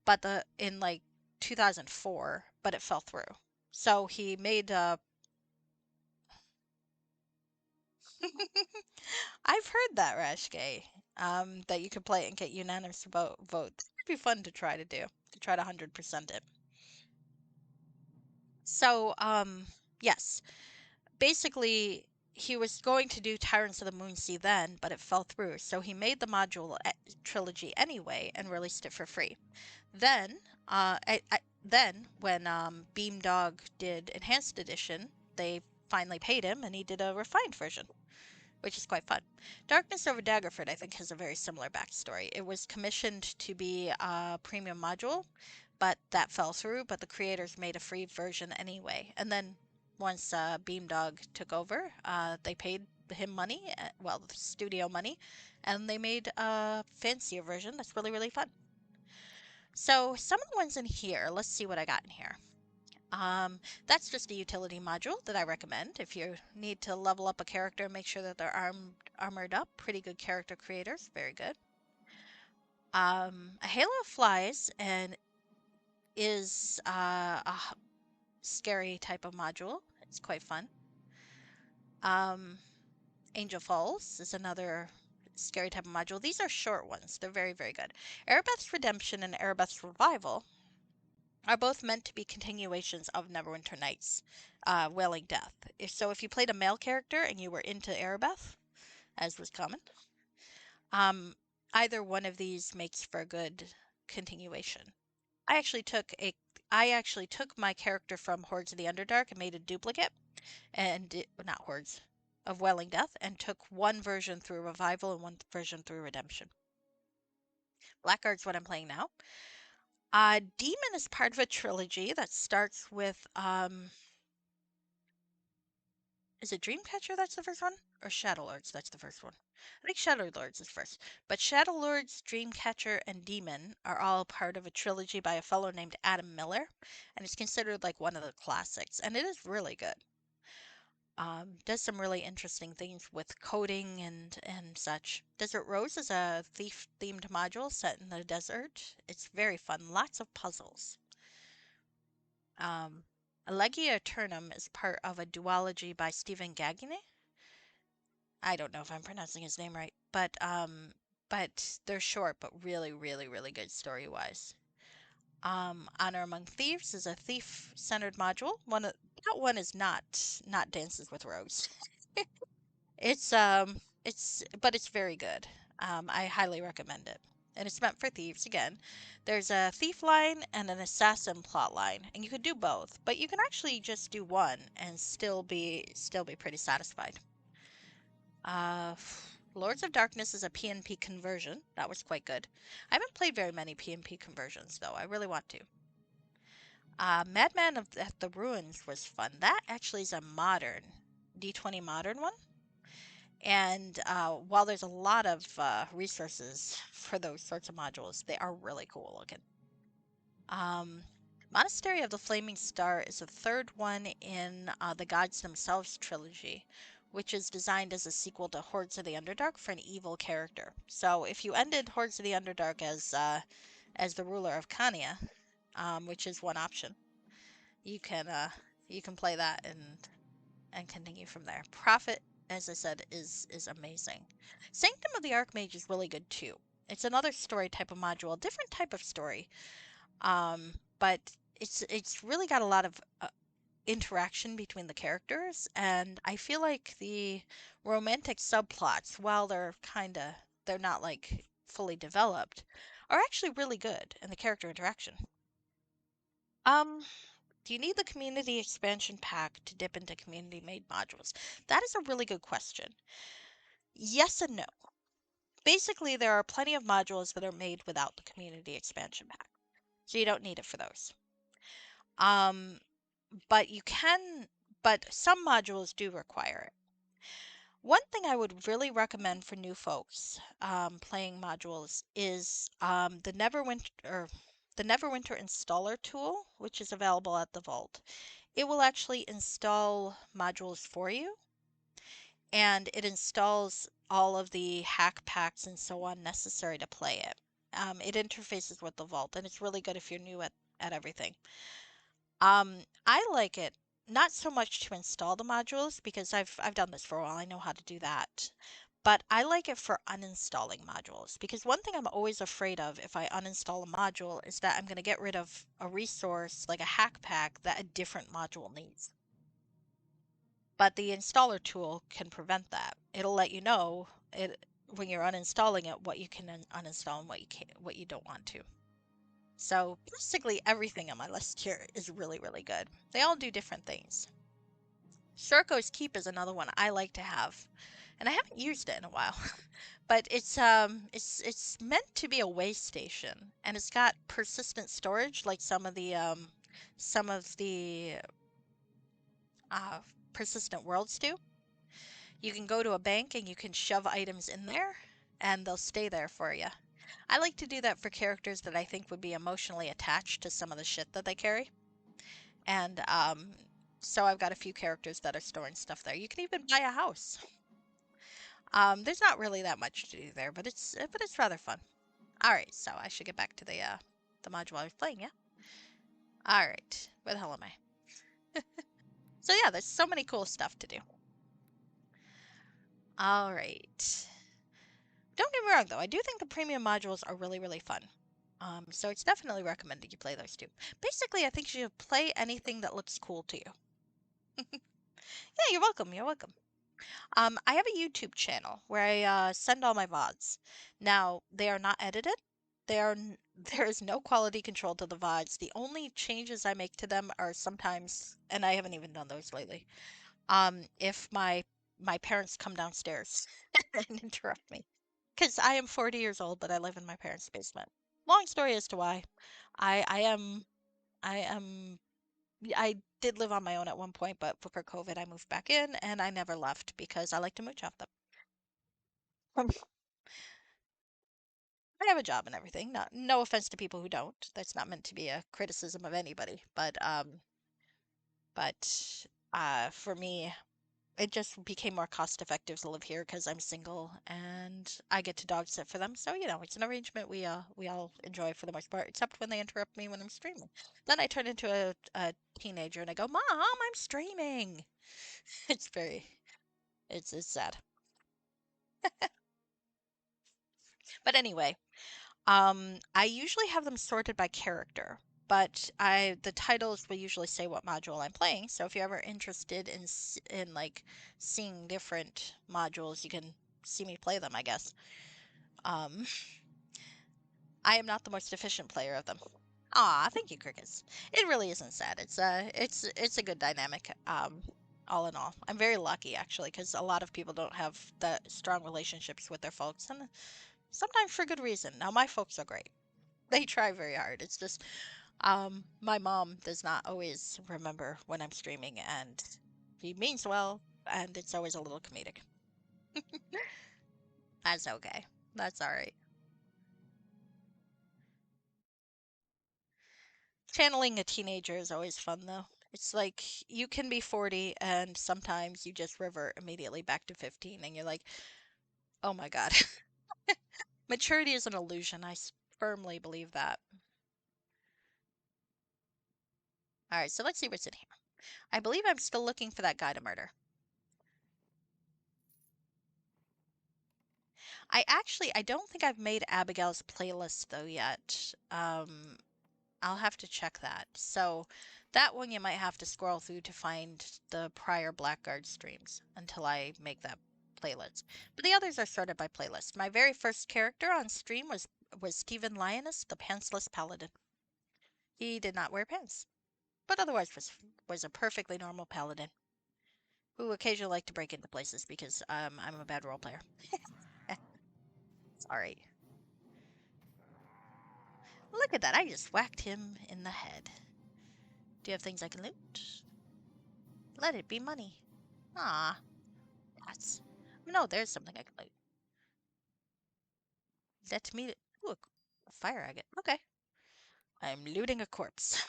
S1: but in like 2004, but it fell through. So he made I've heard that, Rashke, that you could play it and get unanimous votes. It'd be fun to try to try to 100% it. So, yes, basically, he was going to do Tyrants of the Moonsea then, but it fell through. So he made the module trilogy anyway and released it for free. Then, then when Beamdog did Enhanced Edition, they finally paid him, and he did a refined version, which is quite fun. Darkness over Daggerford, I think, has a very similar backstory. It was commissioned to be a premium module, but that fell through. But the creators made a free version anyway. And then once Beamdog took over, they paid him money, well, the studio money, and they made a fancier version that's really, really fun. So some of the ones in here, let's see what I got in here. That's just a utility module that I recommend if you need to level up a character and make sure that they're armored up. Pretty good character creators, very good. A Halo flies and is scary type of module. It's quite fun. Um, Angel Falls is another scary type of module. These are short ones. They're very, very good. Erebeth's Redemption and Erebeth's Revival are both meant to be continuations of Neverwinter Nights, Wailing Death. If you played a male character and you were into Erebeth, as was common, um, either one of these makes for a good continuation. I actually took a I actually took my character from Hordes of the Underdark and made a duplicate, not Hordes of Welling Death, and took one version through Revival and one version through Redemption. Blackguard's what I'm playing now. Demon is part of a trilogy that starts with is it Dreamcatcher that's the first one? Or Shadow Lords that's the first one? I think Shadow Lords is first. But Shadow Lords, Dreamcatcher, and Demon are all part of a trilogy by a fellow named Adam Miller, and it's considered like one of the classics, and it is really good. Does some really interesting things with coding and such. Desert Rose is a thief themed module set in the desert. It's very fun, lots of puzzles. Um, Allegia Eternum is part of a duology by Stephen Gagne. I don't know if I'm pronouncing his name right, but they're short, but really, really, really good story wise. Honor Among Thieves is a thief-centered module. That one is not Dances with Rogues. But it's very good. I highly recommend it. And it's meant for thieves again. There's a thief line and an assassin plot line, and you can do both, but you can actually just do one and still be pretty satisfied. Uh, Lords of Darkness is a PnP conversion. That was quite good. I haven't played very many PnP conversions though. I really want to. Madman at the Ruins was fun. That actually is a modern D20 modern one. And while there's a lot of resources for those sorts of modules, they are really cool looking. Um, Monastery of the Flaming Star is the third one in the Gods Themselves trilogy, which is designed as a sequel to Hordes of the Underdark for an evil character. So if you ended Hordes of the Underdark as the ruler of Khania, which is one option, you can play that and continue from there. Prophet, as I said, is amazing. Sanctum of the Archmage is really good too. It's another story type of module, different type of story, but it's really got a lot of interaction between the characters, and I feel like the romantic subplots, while they're not like fully developed, are actually really good in the character interaction. Um, Do you need the community expansion pack to dip into community made modules? That is a really good question. Yes and no. Basically, there are plenty of modules that are made without the community expansion pack, so you don't need it for those. Um, but you can, but some modules do require it. One thing I would really recommend for new folks playing modules is the Neverwinter installer tool, which is available at the Vault. It will actually install modules for you, and it installs all of the hack packs and so on necessary to play it. It interfaces with the Vault, and it's really good if you're new at everything. I like it not so much to install the modules because I've done this for a while. I know how to do that. But I like it for uninstalling modules because one thing I'm always afraid of if I uninstall a module is that I'm going to get rid of a resource like a hack pack that a different module needs. But the installer tool can prevent that. It'll let you know when you're uninstalling it what you can uninstall and what you don't want to. So basically everything on my list here is really, really good. They all do different things. Sorko's Keep is another one I like to have, and I haven't used it in a while. But it's meant to be a way station, and it's got persistent storage like some of the uh, persistent worlds do. You can go to a bank and you can shove items in there, and they'll stay there for you. I like to do that for characters that I think would be emotionally attached to some of the shit that they carry. And so I've got a few characters that are storing stuff there. You can even buy a house. There's not really that much to do there, but it's rather fun. All right, so I should get back to the module I was playing. Yeah. All right. Where the hell am I? So yeah, there's so many cool stuff to do. All right. Don't get me wrong though, I do think the premium modules are really really fun. So it's definitely recommended you play those too. Basically, I think you should play anything that looks cool to you. Yeah, you're welcome. You're welcome. I have a YouTube channel where I send all my VODs. Now, they are not edited. There is no quality control to the VODs. The only changes I make to them are sometimes, and I haven't even done those lately. If my parents come downstairs and interrupt me, because I am 40 years old, but I live in my parents' basement. Long story as to why. I am I am I did live on my own at one point, but for COVID, I moved back in, and I never left because I like to mooch off them. I have a job and everything. No offense to people who don't. That's not meant to be a criticism of anybody. But for me, it just became more cost effective to live here because I'm single and I get to dog sit for them. So it's an arrangement we all enjoy for the most part, except when they interrupt me when I'm streaming. Then I turn into a teenager and I go, "Mom, I'm streaming." It's very it's sad. But anyway, I usually have them sorted by character, but I the titles will usually say what module I'm playing. So if you're ever interested in like seeing different modules, you can see me play them, I guess. Um, I am not the most efficient player of them. Ah, thank you, Crickets. It really isn't sad. It's a good dynamic. All in all, I'm very lucky actually, because a lot of people don't have that strong relationships with their folks, and sometimes for good reason. Now my folks are great. They try very hard. It's just my mom does not always remember when I'm streaming, and she means well, and it's always a little comedic. That's okay. That's all right. Channeling a teenager is always fun, though. It's like you can be 40, and sometimes you just revert immediately back to 15, and you're like, oh my God. Maturity is an illusion. Firmly believe that. All right, so let's see what's in here. I believe I'm still looking for that guy to murder. I don't think I've made Abigail's playlist though yet. I'll have to check that. So that one you might have to scroll through to find the prior Blackguard streams until I make that playlist. But the others are sorted by playlist. My very first character on stream was Stephen Lioness, the pantsless paladin. He did not wear pants, but otherwise was a perfectly normal paladin who occasionally liked to break into places because I'm a bad role player. Sorry. Look at that! I just whacked him in the head. Do you have things I can loot? Let it be money. Ah, that's. No, there's something I can loot. Let me. Ooh, a fire agate. Okay. I'm looting a corpse.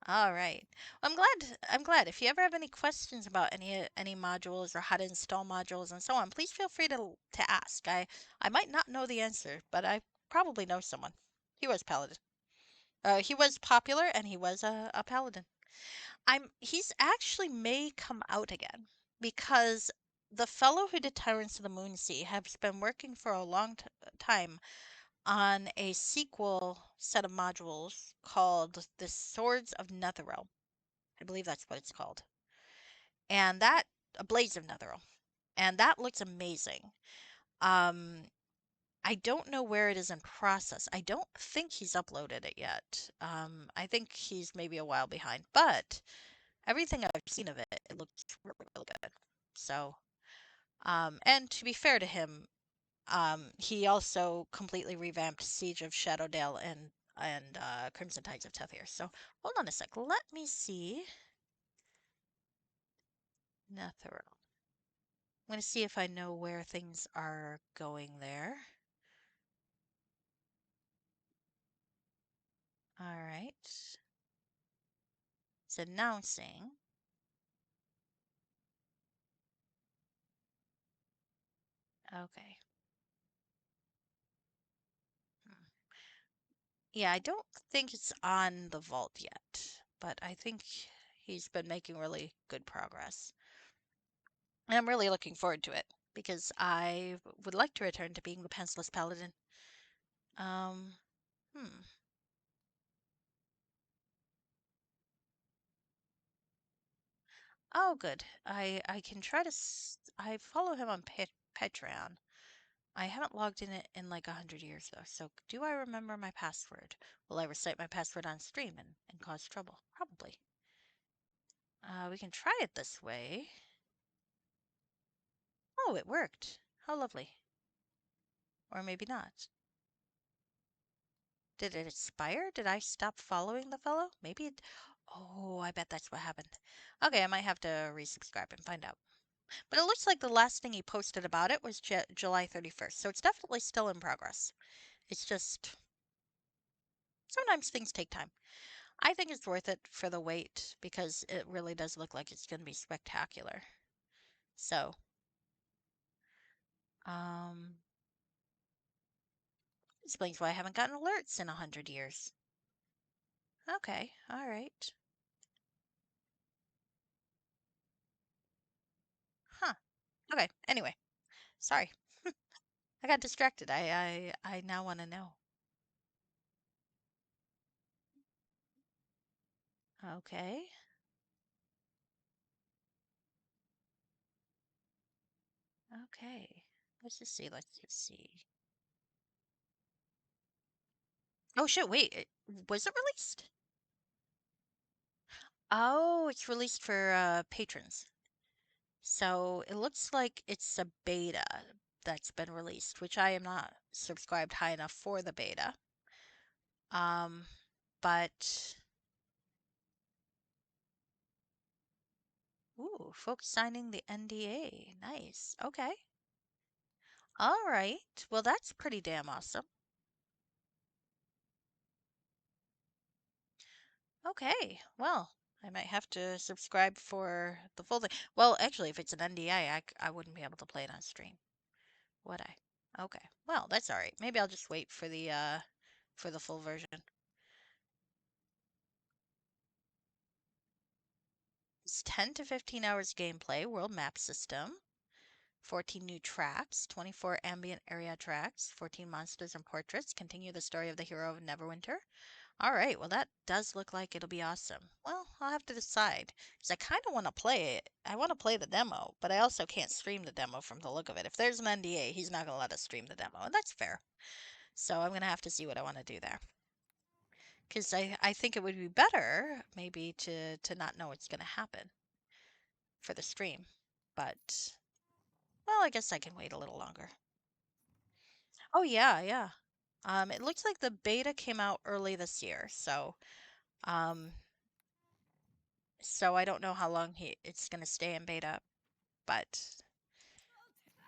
S1: All right. I'm glad. I'm glad. If you ever have any questions about any modules or how to install modules and so on, please feel free to ask. I might not know the answer, but I probably know someone. He was paladin. He was popular and he was a paladin. He's actually may come out again because the fellow who did Tyrants of the Moon Sea has been working for a long time on a sequel set of modules called the Swords of Netherrealm. I believe that's what it's called. And that a Blaze of Netherrealm. And that looks amazing. Um I don't know where it is in process. I don't think he's uploaded it yet. I think he's maybe a while behind, but everything I've seen of it, it looks really, really good. So, and to be fair to him, he also completely revamped Siege of Shadowdale and Crimson Tides of Tethir. So, hold on a sec. Let me see. Netherrealm. I'm going to see if I know where things are going there. All right. It's announcing. Okay. Hmm. Yeah, I don't think it's on the vault yet, but I think he's been making really good progress. And I'm really looking forward to it because I would like to return to being the Pantsless Paladin. Um, hmm. Oh, good. I can try to. I follow him on Patreon. I haven't logged in it in like 100 years though. So do I remember my password? Will I recite my password on stream and cause trouble? Probably. We can try it this way. Oh, it worked. How lovely. Or maybe not. Did it expire? Did I stop following the fellow? Maybe it. Oh, I bet that's what happened. Okay, I might have to resubscribe and find out. But it looks like the last thing he posted about it was July 31st, so it's definitely still in progress. It's just sometimes things take time. I think it's worth it for the wait because it really does look like it's going to be spectacular. So, um, explains why I haven't gotten alerts in 100 years. Okay, all right. Huh. Okay. Anyway, sorry. I got distracted. I now want to know. Okay. Okay. Let's just see. Let's just see. Oh shit, wait. Was it released? Oh, it's released for patrons. So it looks like it's a beta that's been released, which I am not subscribed high enough for the beta. Um, but ooh, folks signing the NDA. Nice. Okay. All right. Well, that's pretty damn awesome. Okay. Well, I might have to subscribe for the full thing. Well, actually, if it's an NDA, I wouldn't be able to play it on stream, would I? Okay. Well, that's all right. Maybe I'll just wait for the full version. It's 10 to 15 hours gameplay, world map system, 14 new tracks, 24 ambient area tracks, 14 monsters and portraits, continue the story of the hero of Neverwinter. All right, well, that does look like it'll be awesome. Well, I'll have to decide because I kind of want to play it. I want to play the demo, but I also can't stream the demo from the look of it. If there's an NDA, he's not going to let us stream the demo, and that's fair. So I'm going to have to see what I want to do there. Because I think it would be better maybe to not know what's going to happen for the stream. But, well, I guess I can wait a little longer. Oh, yeah, yeah. It looks like the beta came out early this year, um, so I don't know how long it's gonna stay in beta, but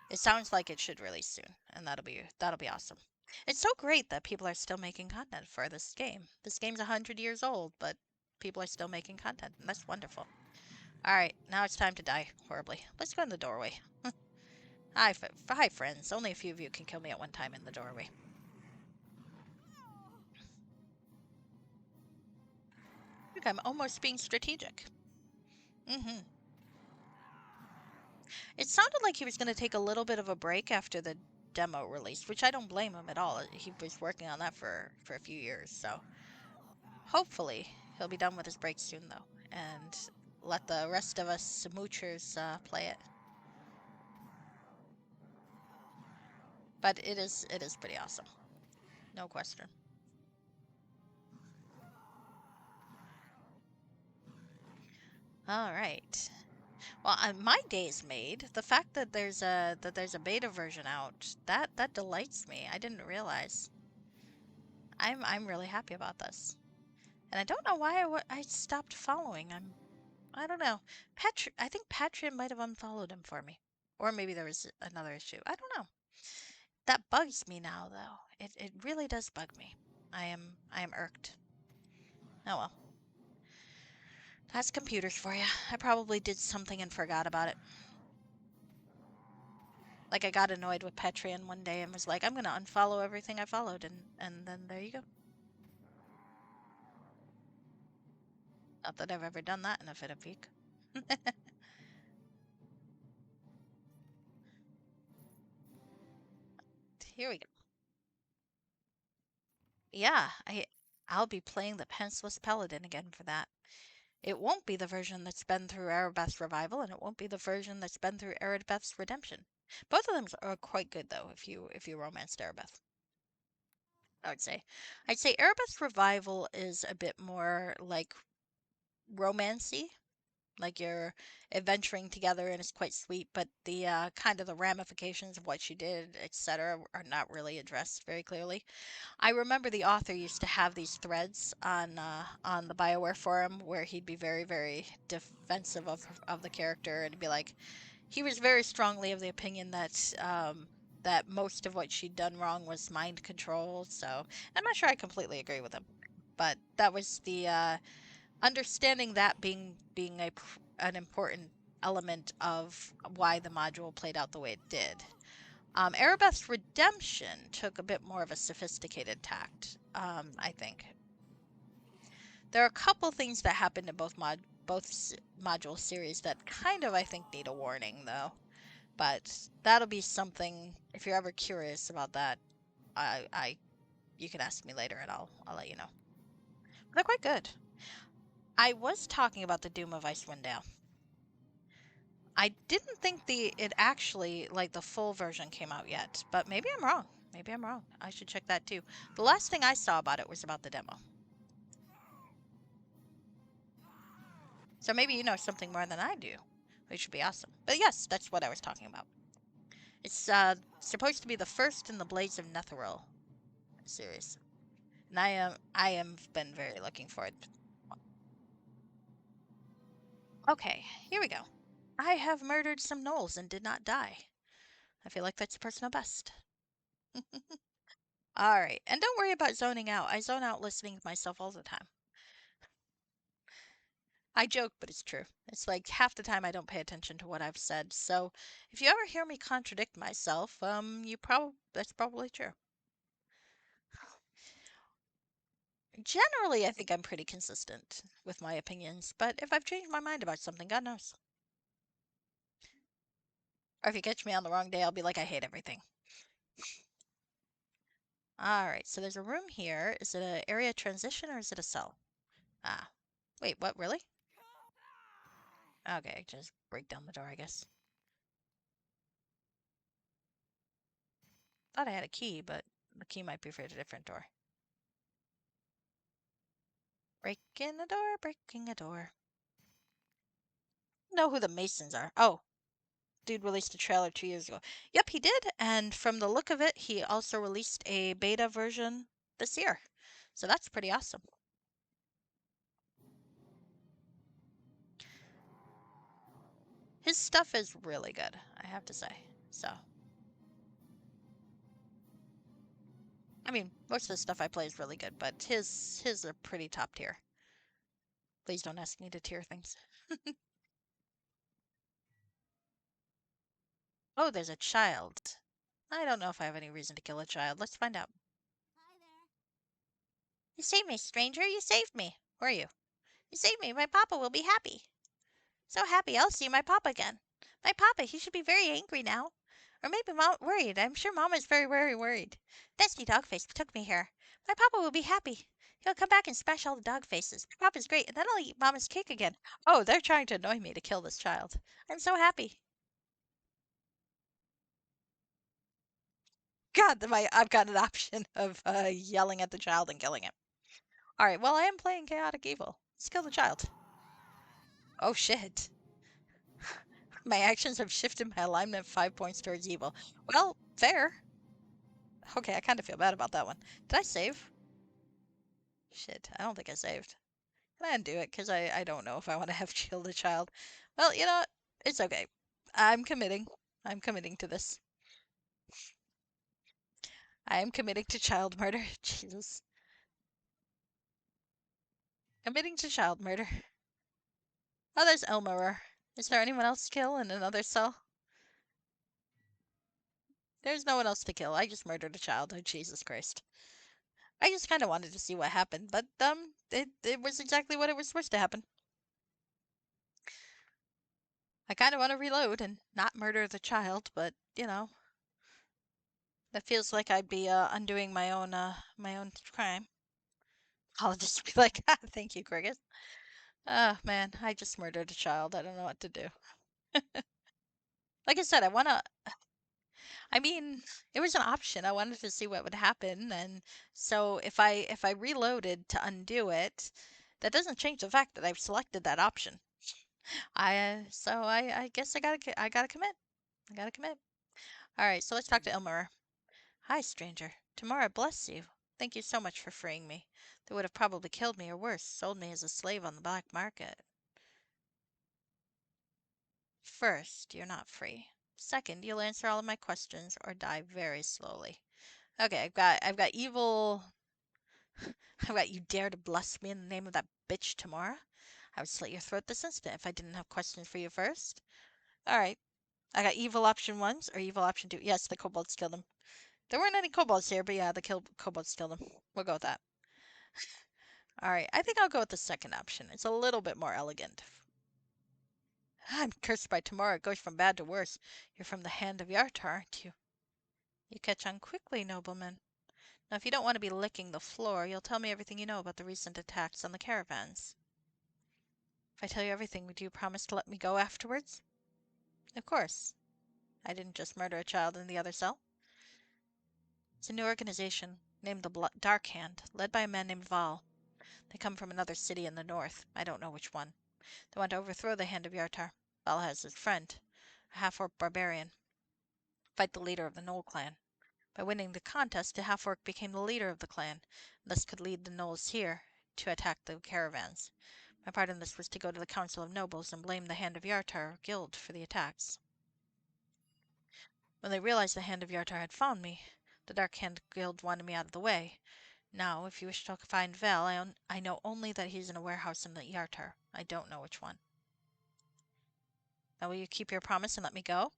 S1: it sounds like it should release soon, and that'll be awesome. It's so great that people are still making content for this game. This game's 100 years old, but people are still making content, and that's wonderful. All right, now it's time to die horribly. Let's go in the doorway. Hi, friends. Only a few of you can kill me at one time in the doorway. Look, I'm almost being strategic. Mm-hmm. It sounded like he was going to take a little bit of a break after the demo release, which I don't blame him at all. He was working on that for a few years, so hopefully he'll be done with his break soon, though, and let the rest of us moochers play it. But it is pretty awesome, no question. All right. Well, my day's made. The fact that there's a beta version out that delights me. I didn't realize. I'm really happy about this. And I don't know why I stopped following. I don't know. I think Patreon might have unfollowed him for me. Or maybe there was another issue. I don't know. That bugs me now though. It really does bug me. I am irked. Oh well. That's computers for you. I probably did something and forgot about it. Like I got annoyed with Patreon one day and was like, I'm gonna unfollow everything I followed, and then there you go. Not that I've ever done that in a fit of pique. Here we go. Yeah, I'll be playing the Penceless Paladin again for that. It won't be the version that's been through Erebeth's revival, and it won't be the version that's been through Erebeth's redemption. Both of them are quite good though. If you romanced Erebeth, I would say. I'd say Erebeth's revival is a bit more like romancy, like you're adventuring together and it's quite sweet, but the kind of the ramifications of what she did, etc., are not really addressed very clearly. I remember the author used to have these threads on the Bioware forum where he'd be very, very defensive of the character and be like, he was very strongly of the opinion that most of what she'd done wrong was mind control. So I'm not sure I completely agree with him, but that was the understanding that being an important element of why the module played out the way it did. Erebeth's Redemption took a bit more of a sophisticated tact, I think. There are a couple things that happened in both module series that kind of I think need a warning though. But that'll be something if you're ever curious about that. I you can ask me later and I'll let you know. They're quite good. I was talking about the Doom of Icewind Dale. I didn't think it actually like the full version came out yet, but maybe I'm wrong. Maybe I'm wrong. I should check that too. The last thing I saw about it was about the demo. So maybe you know something more than I do, which would be awesome. But yes, that's what I was talking about. It's supposed to be the first in the Blades of Netheril series, and I am been very looking forward. Okay, here we go. I have murdered some gnolls and did not die. I feel like that's personal best. All right, and don't worry about zoning out. I zone out listening to myself all the time. I joke, but it's true. It's like half the time I don't pay attention to what I've said. So if you ever hear me contradict myself, that's probably true. Generally, I think I'm pretty consistent with my opinions, but if I've changed my mind about something, God knows. Or if you catch me on the wrong day, I'll be like, I hate everything. All right, so there's a room here. Is it an area transition or is it a cell? Ah, wait, what, really? Okay, just break down the door, I guess. Thought I had a key, but the key might be for a different door. Breaking a door, breaking a door. Know who the Masons are. Oh, dude released a trailer 2 years ago. Yep, he did. And from the look of it, he also released a beta version this year. So that's pretty awesome. His stuff is really good, I have to say. So, I mean, most of the stuff I play is really good, but his are pretty top tier. Please don't ask me to tier things. Oh, there's a child. I don't know if I have any reason to kill a child. Let's find out.
S2: Hi there.
S1: You saved me, stranger. You saved me. Who are you? You saved me. My papa will be happy. So happy I'll see my papa again. My papa, he should be very angry now. Or maybe worried. I'm sure Mama is very, very worried. Dusty Dogface took me here. My papa will be happy. He'll come back and smash all the dog faces. My papa's great, and then I'll eat Mama's cake again. Oh, they're trying to annoy me to kill this child. I'm so happy. God, I've got an option of yelling at the child and killing him. All right, well, I am playing Chaotic Evil. Let's kill the child. Oh, shit. My actions have shifted my alignment 5 points towards evil. Well, fair. Okay, I kind of feel bad about that one. Did I save? Shit, I don't think I saved. Can I undo it? Because I don't know if I want to have killed a child. Well, you know what? It's okay. I'm committing. I'm committing to this. I am committing to child murder. Jesus. Committing to child murder. Oh, there's Elmer. Is there anyone else to kill in another cell? There's no one else to kill. I just murdered a child. Oh, Jesus Christ. I just kind of wanted to see what happened, but it was exactly what it was supposed to happen. I kind of want to reload and not murder the child, but that feels like I'd be undoing my own crime. I'll just be like, ah, thank you, Cricket. Oh man, I just murdered a child. I don't know what to do. Like I said, I mean, it was an option. I wanted to see what would happen, and so if I reloaded to undo it, that doesn't change the fact that I've selected that option. I guess I gotta commit. I gotta commit. All right, so let's talk to Elmer. Hi, stranger. Tomorrow bless you. Thank you so much for freeing me. They would have probably killed me or worse, sold me as a slave on the black market. First, you're not free. Second, you'll answer all of my questions or die very slowly. Okay, I've got evil. I've got you dare to bless me in the name of that bitch tomorrow. I would slit your throat this instant if I didn't have questions for you first. All right, I got evil option ones or evil option two. Yes, the kobolds killed him. There weren't any kobolds here, but yeah, the kobolds killed him. We'll go with that. All right, I think I'll go with the second option. It's a little bit more elegant. I'm cursed by tomorrow. It goes from bad to worse. You're from the hand of Yartar, aren't you? You catch on quickly, nobleman. Now, if you don't want to be licking the floor, you'll tell me everything you know about the recent attacks on the caravans. If I tell you everything, would you promise to let me go afterwards? Of course. I didn't just murder a child in the other cell. It's a new organization named the Dark Hand, led by a man named Val. They come from another city in the north. I don't know which one. They want to overthrow the Hand of Yartar. Val has his friend, a half-orc barbarian. Fight the leader of the Knoll clan. By winning the contest, the half-orc became the leader of the clan, and thus could lead the Knolls here to attack the caravans. My part in this was to go to the Council of Nobles and blame the Hand of Yartar guild for the attacks. When they realized the Hand of Yartar had found me, the Dark Hand Guild wanted me out of the way. Now, if you wish to find Val, I know only that he's in a warehouse in the Yartar. I don't know which one. Now, will you keep your promise and let me go?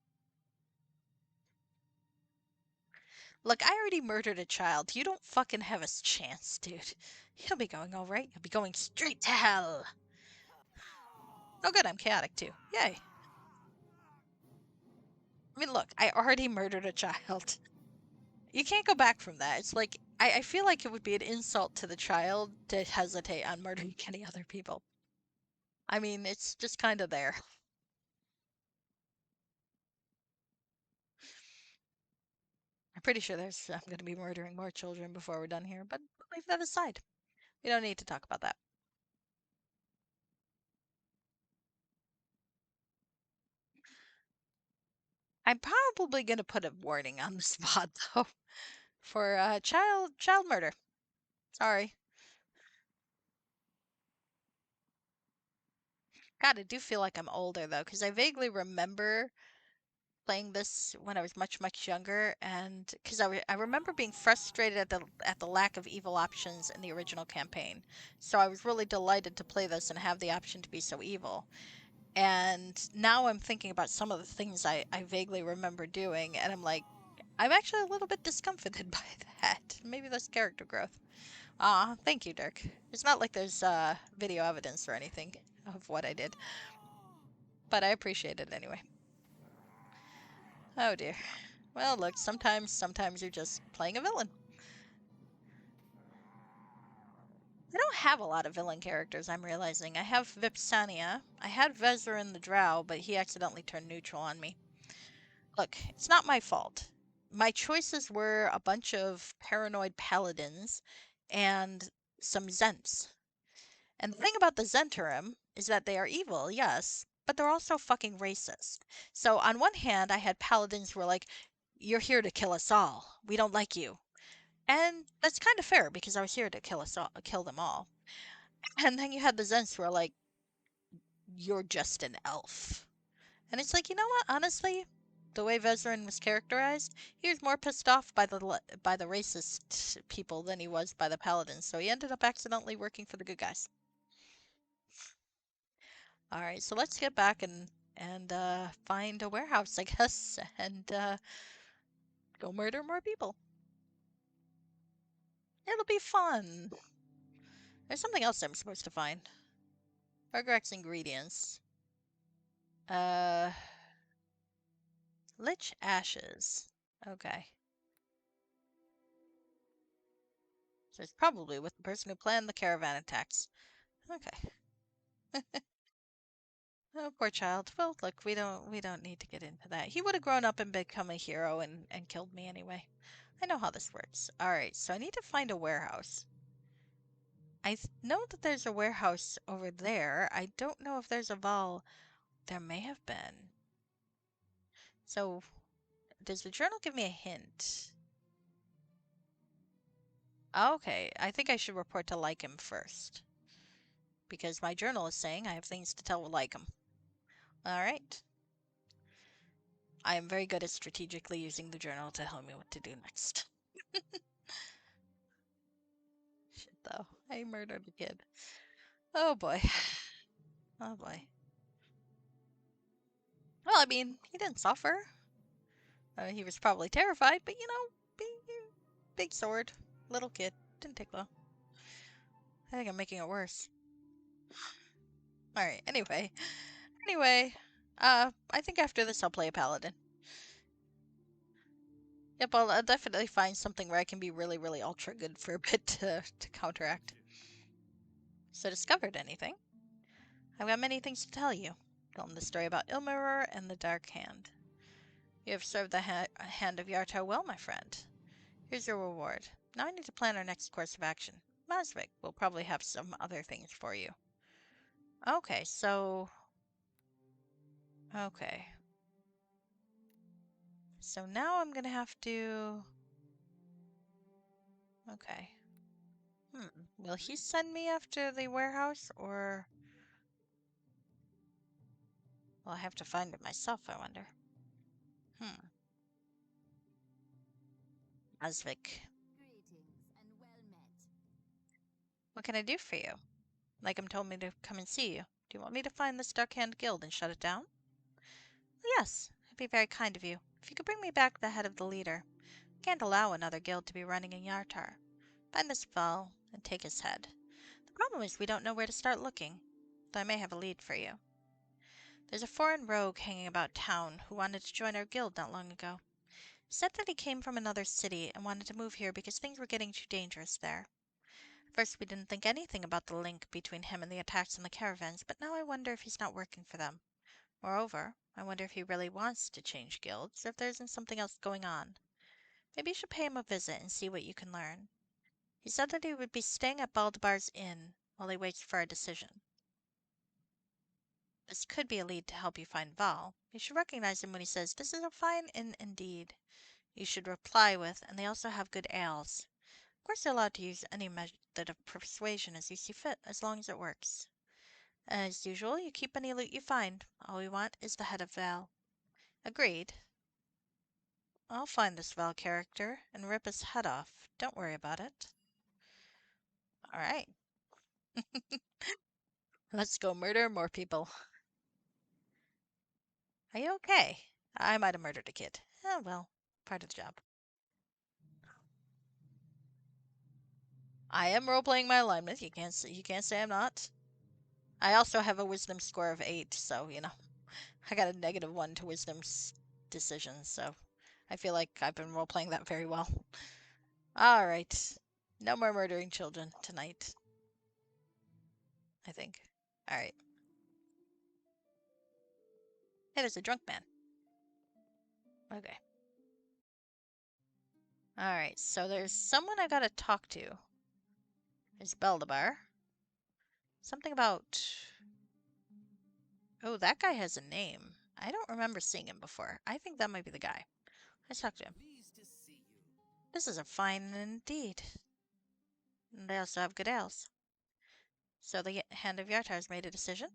S1: Look, I already murdered a child. You don't fucking have a chance, dude. You'll be going all right. You'll be going straight to hell. Oh, good, I'm chaotic too. Yay. I mean, look, I already murdered a child. You can't go back from that. It's like, I feel like it would be an insult to the child to hesitate on murdering any other people. I mean, it's just kind of there. I'm pretty sure I'm going to be murdering more children before we're done here, but leave that aside. We don't need to talk about that. I'm probably going to put a warning on the spot, though, for child murder. Sorry. God, I do feel like I'm older, though, because I vaguely remember playing this when I was much, much younger, and because I remember being frustrated at the lack of evil options in the original campaign. So I was really delighted to play this and have the option to be so evil. And now I'm thinking about some of the things I vaguely remember doing, and I'm like, I'm actually a little bit discomfited by that. Maybe that's character growth. Ah, thank you, Dirk. It's not like there's video evidence or anything of what I did, but I appreciate it anyway. Oh dear. Well, look, sometimes you're just playing a villain. I don't have a lot of villain characters, I'm realizing. I have Vipsania. I had Vezerin the Drow, but he accidentally turned neutral on me. Look, it's not my fault. My choices were a bunch of paranoid paladins and some Zents. And the thing about the Zhentarim is that they are evil, yes, but they're also fucking racist. So on one hand, I had paladins who were like, "You're here to kill us all. We don't like you." And that's kind of fair because I was here to kill them all. And then you had the Zents who are like, "You're just an elf." And it's like, you know what? Honestly, the way Vezerin was characterized, he was more pissed off by the racist people than he was by the paladins. So he ended up accidentally working for the good guys. All right, so let's get back and find a warehouse, I guess, and go murder more people. It'll be fun. There's something else I'm supposed to find. Regex ingredients. Uh, Lich ashes. Okay. So it's probably with the person who planned the caravan attacks. Okay. Oh, poor child. Well, look, we don't need to get into that. He would have grown up and become a hero and killed me anyway. I know how this works. All right, so I need to find a warehouse. Know that there's a warehouse over there. I don't know if there's a vault. There may have been. So, does the journal give me a hint? Okay, I think I should report to Lycum first. Because my journal is saying I have things to tell Lycum. Alright. I am very good at strategically using the journal to tell me what to do next. Shit, though. I murdered a kid. Oh boy. Oh boy. Well, I mean, he didn't suffer. He was probably terrified, but you know, big sword. Little kid. Didn't take long. I think I'm making it worse. Alright, anyway. Anyway, I think after this I'll play a paladin. Yep, I'll definitely find something where I can be really, really ultra good for a bit to counteract. So, discovered anything? I've got many things to tell you. Tell them the story about Ilmaror and the Dark Hand. You have served the hand of Yartar well, my friend. Here's your reward. Now I need to plan our next course of action. Masvik will probably have some other things for you. Okay, so... Okay. So now I'm gonna have to... Okay. Will he send me after the warehouse, or... Will I have to find it myself, I wonder? Masvik.
S2: Greetings and well met.
S1: What can I do for you? Like told me to come and see you. Do you want me to find this Dark Hand Guild and shut it down? Yes, it'd be very kind of you. If you could bring me back the head of the leader. I can't allow another guild to be running in Yartar. Find this Val and take his head. The problem is we don't know where to start looking, though I may have a lead for you. There's a foreign rogue hanging about town who wanted to join our guild not long ago. He said that he came from another city and wanted to move here because things were getting too dangerous there. At first we didn't think anything about the link between him and the attacks on the caravans, but now I wonder if he's not working for them. Moreover, I wonder if he really wants to change guilds, or if there isn't something else going on. Maybe you should pay him a visit and see what you can learn. He said that he would be staying at Baldar's Inn while he waits for a decision. This could be a lead to help you find Val. You should recognize him when he says, "This is a fine inn indeed." You should reply with, "And they also have good ales." Of course, you're allowed to use any method of persuasion as you see fit, as long as it works. As usual, you keep any loot you find. All we want is the head of Val. Agreed. I'll find this Val character and rip his head off. Don't worry about it. Alright, let's go murder more people. Are you okay? I might have murdered a kid. Oh well, part of the job. I am role-playing my alignment. You can't say I'm not. I also have a wisdom score of 8, so, you know, I got a -1 to wisdom's decisions, so I feel like I've been role-playing that very well. Alright. No more murdering children tonight, I think. Alright. Hey, there's a drunk man. Okay. Alright, so there's someone I gotta talk to. There's Beldabar. Something about... Oh, that guy has a name. I don't remember seeing him before. I think that might be the guy. Let's talk to him.
S2: Pleased to see you.
S1: This is a fine indeed. And they also have good ales. So the Hand of Yartar's made a decision?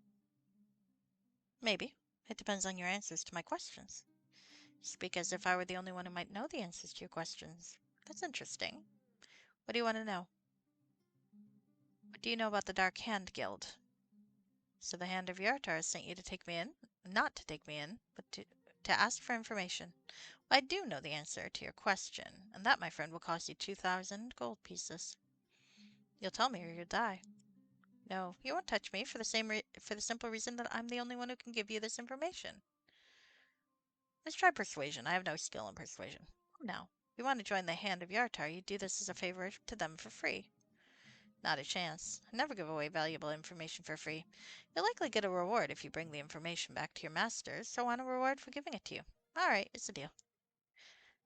S1: Maybe. It depends on your answers to my questions. You speak as if I were the only one who might know the answers to your questions. That's interesting. What do you want to know? What do you know about the Dark Hand Guild? So the Hand of Yartar has sent you to take me in? Not to take me in, but to ask for information. I do know the answer to your question, and that, my friend, will cost you 2,000 gold pieces. You'll tell me or you'll die. No, you won't touch me for the simple reason that I'm the only one who can give you this information. Let's try persuasion. I have no skill in persuasion. Now, if you want to join the Hand of Yartar, you do this as a favor to them for free. Not a chance. I never give away valuable information for free. You'll likely get a reward if you bring the information back to your masters, so I want a reward for giving it to you. All right, it's a deal.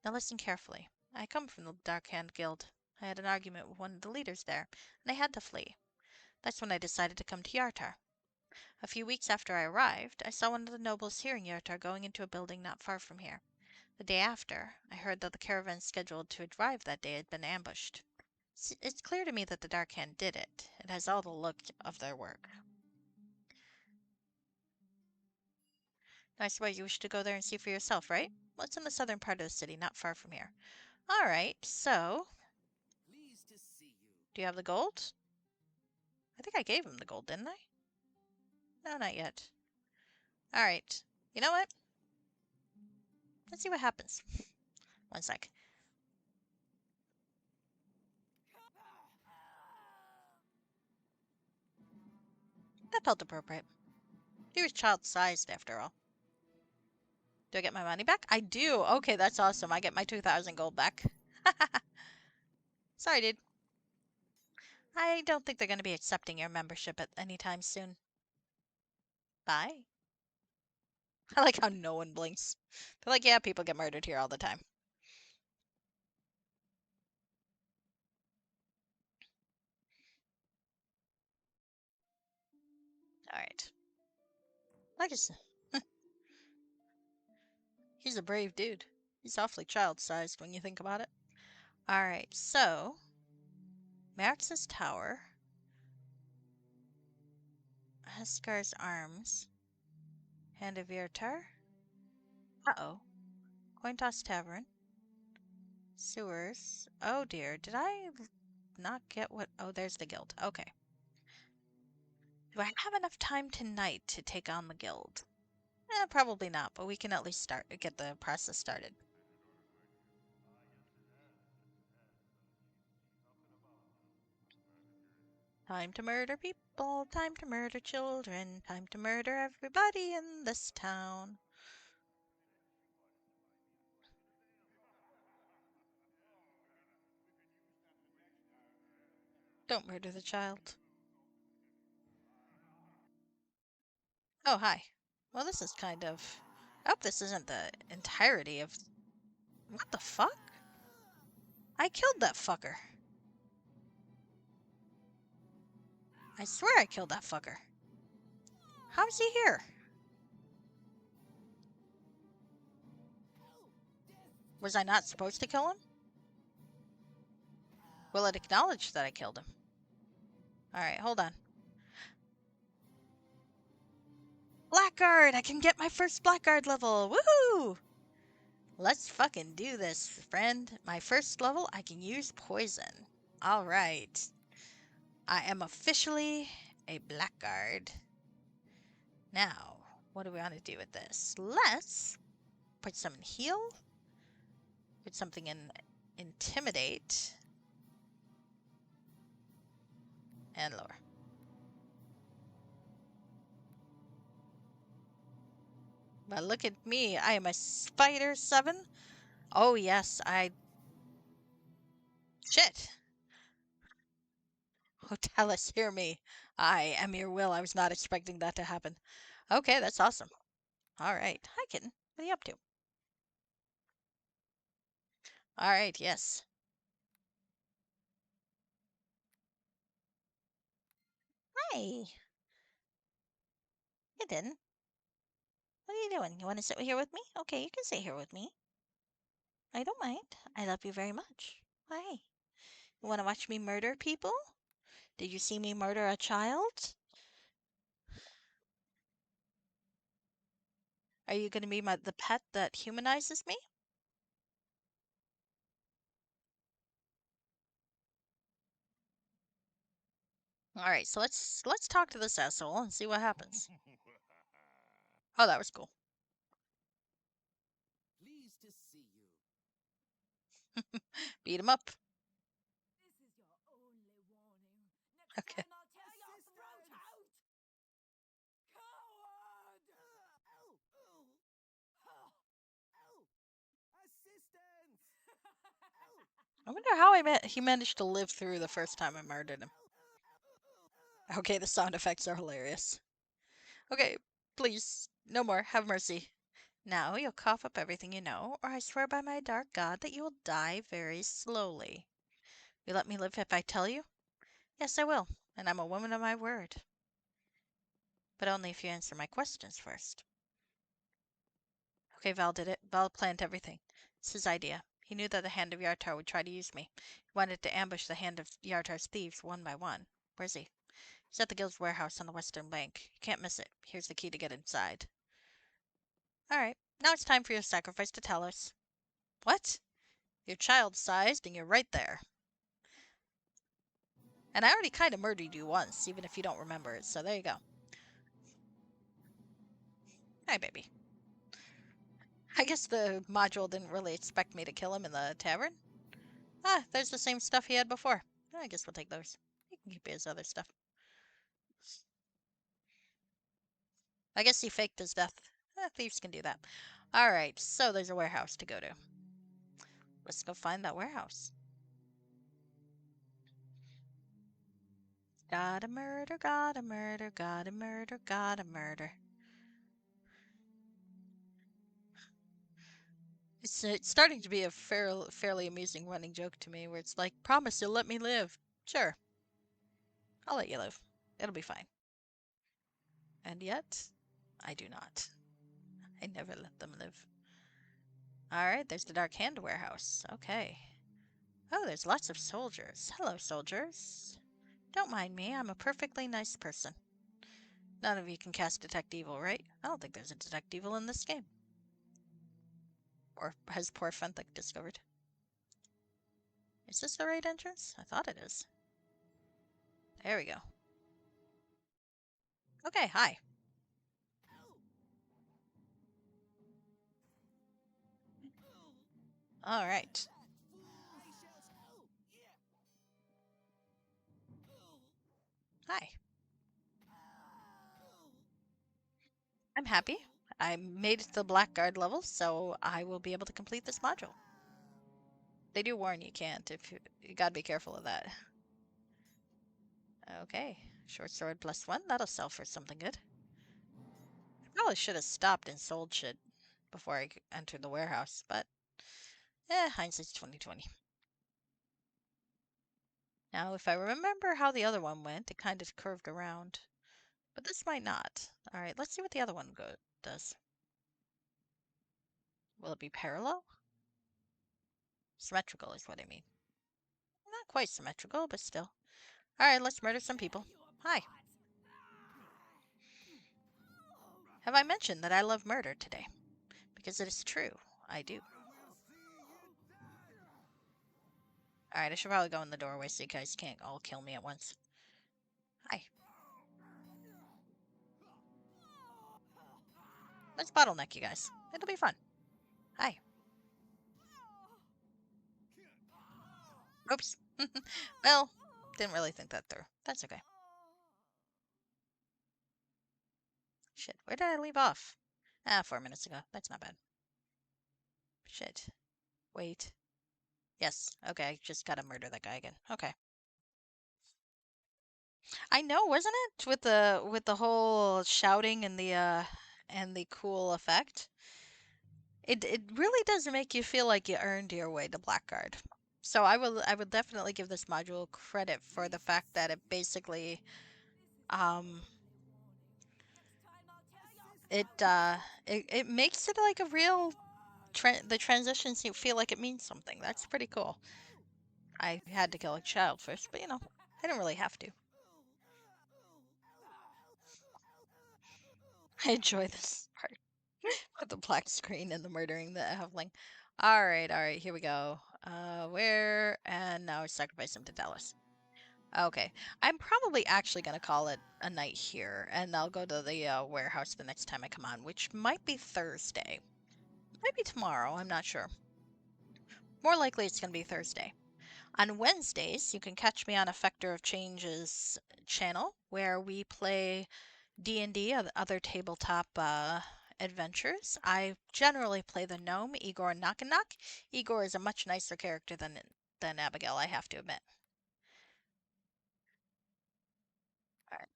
S1: Now listen carefully. I come from the Dark Hand Guild. I had an argument with one of the leaders there, and I had to flee. That's when I decided to come to Yartar. A few weeks after I arrived, I saw one of the nobles here in Yartar going into a building not far from here. The day after, I heard that the caravan scheduled to arrive that day had been ambushed. It's clear to me that the Dark Hand did it. It has all the look of their work. I suppose you wish to go there and see for yourself, right? Well, it's in the southern part of the city, not far from here. All right, so
S2: Pleased to see you.
S1: do you have the gold? I think I gave him the gold, didn't I? No, not yet. All right. You know what? Let's see what happens. One sec. That felt appropriate. He was child-sized, after all. Do I get my money back? I do. Okay, that's awesome. I get my 2,000 gold back. Sorry, dude. I don't think they're going to be accepting your membership at any time soon. Bye. I like how no one blinks. They're like, yeah, people get murdered here all the time. All right. I guess he's a brave dude. He's awfully child-sized when you think about it. All right, so Marix's Tower, Heskar's Arms, Hand of Irtar. Uh-oh. Coin Toss Tavern. Sewers. Oh dear, did I not get what? Oh, there's the guild. Okay. Do I have enough time tonight to take on the guild? Probably not, but we can at least get the process started. Time to murder people, time to murder children, time to murder everybody in this town. Don't murder the child. Oh, hi. Well, this is kind of... I hope this isn't the entirety of... What the fuck? I killed that fucker. I swear I killed that fucker. How's he here? Was I not supposed to kill him? Will it acknowledge that I killed him? Alright, hold on. Blackguard! I can get my first Blackguard level! Woohoo! Let's fucking do this, friend. My first level, I can use poison. Alright. I am officially a Blackguard. Now, what do we want to do with this? Let's put some in heal. Put something in intimidate. And lower. But look at me. I am a Spider 7. Oh, yes. Shit. Oh, Tellus, hear me. I am your will. I was not expecting that to happen. Okay, that's awesome. All right. Hi, kitten. What are you up to? All right, yes. Hi. Kitten. What are you doing? You want to sit here with me? Okay, you can sit here with me. I don't mind. I love you very much. Hi. You want to watch me murder people? Did you see me murder a child? Are you going to be the pet that humanizes me? All right, so let's talk to this asshole and see what happens. Oh, that was cool.
S2: Pleased to see you.
S1: Beat him up.
S2: This is your only warning. Next
S1: Okay.
S2: time I'll tear your throat out! Coward! Ow! Ow! Ow! Assistance!
S1: I wonder how he managed to live through the first time I murdered him. Okay, the sound effects are hilarious. Okay, please, no more. Have mercy. Now you'll cough up everything you know, or I swear by my dark god that you will die very slowly. You let me live if I tell you? Yes, I will, and I'm a woman of my word. But only if you answer my questions first. Okay, Val did it. Val planned everything. It's his idea. He knew that the Hand of Yartar would try to use me. He wanted to ambush the Hand of Yartar's thieves one by one. Where's he? He's at the guild's warehouse on the western bank. You can't miss it. Here's the key to get inside. All right, now it's time for your sacrifice to Talos. What? You're child-sized and you're right there. And I already kind of murdered you once, even if you don't remember it, so there you go. Hi, baby. I guess the module didn't really expect me to kill him in the tavern. Ah, there's the same stuff he had before. I guess we'll take those. He can keep his other stuff. I guess he faked his death. Thieves can do that. Alright, so there's a warehouse to go to. Let's go find that warehouse. Gotta murder, gotta murder, gotta murder, gotta murder. It's starting to be a fairly amusing running joke to me where it's like, promise you'll let me live. Sure, I'll let you live. It'll be fine. And yet, I do not. I never let them live. Alright, there's the Dark Hand warehouse. Okay. Oh, there's lots of soldiers. Hello, soldiers. Don't mind me, I'm a perfectly nice person. None of you can cast Detect Evil, right? I don't think there's a Detect Evil in this game. Or has poor Fenthic discovered. Is this the right entrance? I thought it is. There we go. Okay, hi. Alright. Hi. I'm happy. I made it to the Blackguard level, so I will be able to complete this module. They do warn you can't, if you gotta be careful of that. Okay, short sword +1, that'll sell for something good. I probably should have stopped and sold shit before I entered the warehouse, but hindsight's 2020. Now, if I remember how the other one went, it kind of curved around, but this might not. All right, let's see what the other one does. Will it be parallel? Symmetrical is what I mean. Not quite symmetrical, but still. All right, let's murder some people. Hi. Have I mentioned that I love murder today? Because it is true. I do. Alright, I should probably go in the doorway so you guys can't all kill me at once. Hi. Let's bottleneck you guys. It'll be fun. Hi. Oops. Well, didn't really think that through. That's okay. Shit, where did I leave off? 4 minutes ago. That's not bad. Shit. Wait. Yes. Okay, just gotta murder that guy again. Okay. I know, wasn't it? With the whole shouting and the cool effect. It really does make you feel like you earned your way to Blackguard. So I will definitely give this module credit for the fact that it basically um it makes it like a real the transitions you feel like it means something. That's pretty cool. I had to kill a child first, but I didn't really have to. I enjoy this part with the black screen and the murdering the halfling. All right, here we go. Where and now I sacrifice him to Dallas. Okay. I'm probably actually going to call it a night here, and I'll go to the warehouse the next time I come on, which might be Thursday. Might be tomorrow, I'm not sure. More likely it's going to be Thursday. On Wednesdays, you can catch me on Effector of Change's channel, where we play D&D, other tabletop adventures. I generally play the gnome, Igor Knock and Knock. Igor is a much nicer character than Abigail, I have to admit. All right.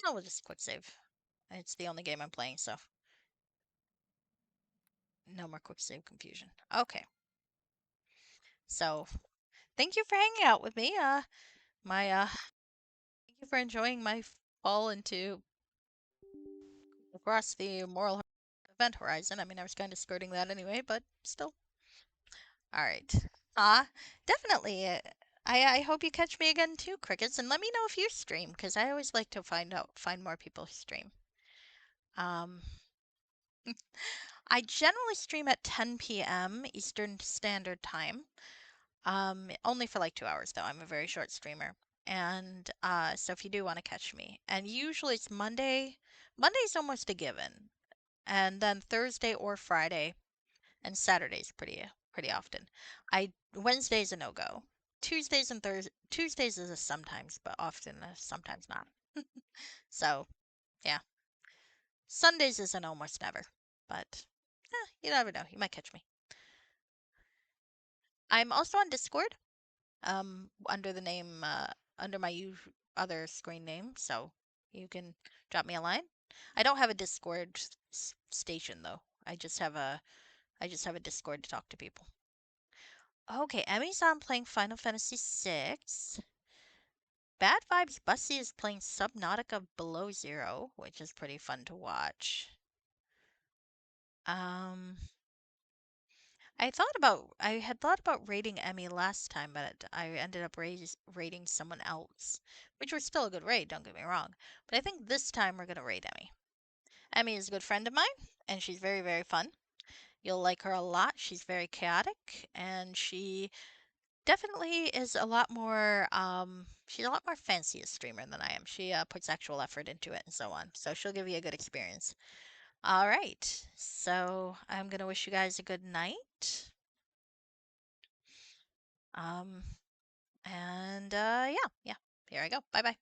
S1: I will just quick save. It's the only game I'm playing, so no more quick save confusion. Okay. So, thank you for hanging out with me. My thank you for enjoying my fall into across the moral event horizon. I mean, I was kind of skirting that anyway, but still. All right. Uh, definitely. I hope you catch me again too, Crickets, and let me know if you stream, because I always like to find more people who stream. Um, I generally stream at 10 p.m. Eastern Standard Time. Only for like 2 hours though. I'm a very short streamer. And so if you do want to catch me, and usually it's Monday. Monday's almost a given, and then Thursday or Friday, and Saturday's pretty often. I Wednesday's a no go. Tuesdays is a sometimes, but often a sometimes not. So yeah, Sundays is an almost never, but you never know. You might catch me. I'm also on Discord. Under the name under my other screen name, so you can drop me a line. I don't have a Discord station though. I just have a Discord to talk to people. Okay, Emmy's on playing Final Fantasy VI. Bad Vibes Bussy is playing Subnautica Below Zero, which is pretty fun to watch. Um, I had thought about rating Emmy last time, but I ended up rating someone else, which was still a good raid, don't get me wrong. But I think this time we're gonna rate Emmy. Emmy is a good friend of mine, and she's very, very fun. You'll like her a lot. She's very chaotic, and she definitely is a lot more. She's a lot more fancy a streamer than I am. She puts actual effort into it and so on. So she'll give you a good experience. All right. So I'm gonna wish you guys a good night. Um, And yeah, yeah. Here I go. Bye bye.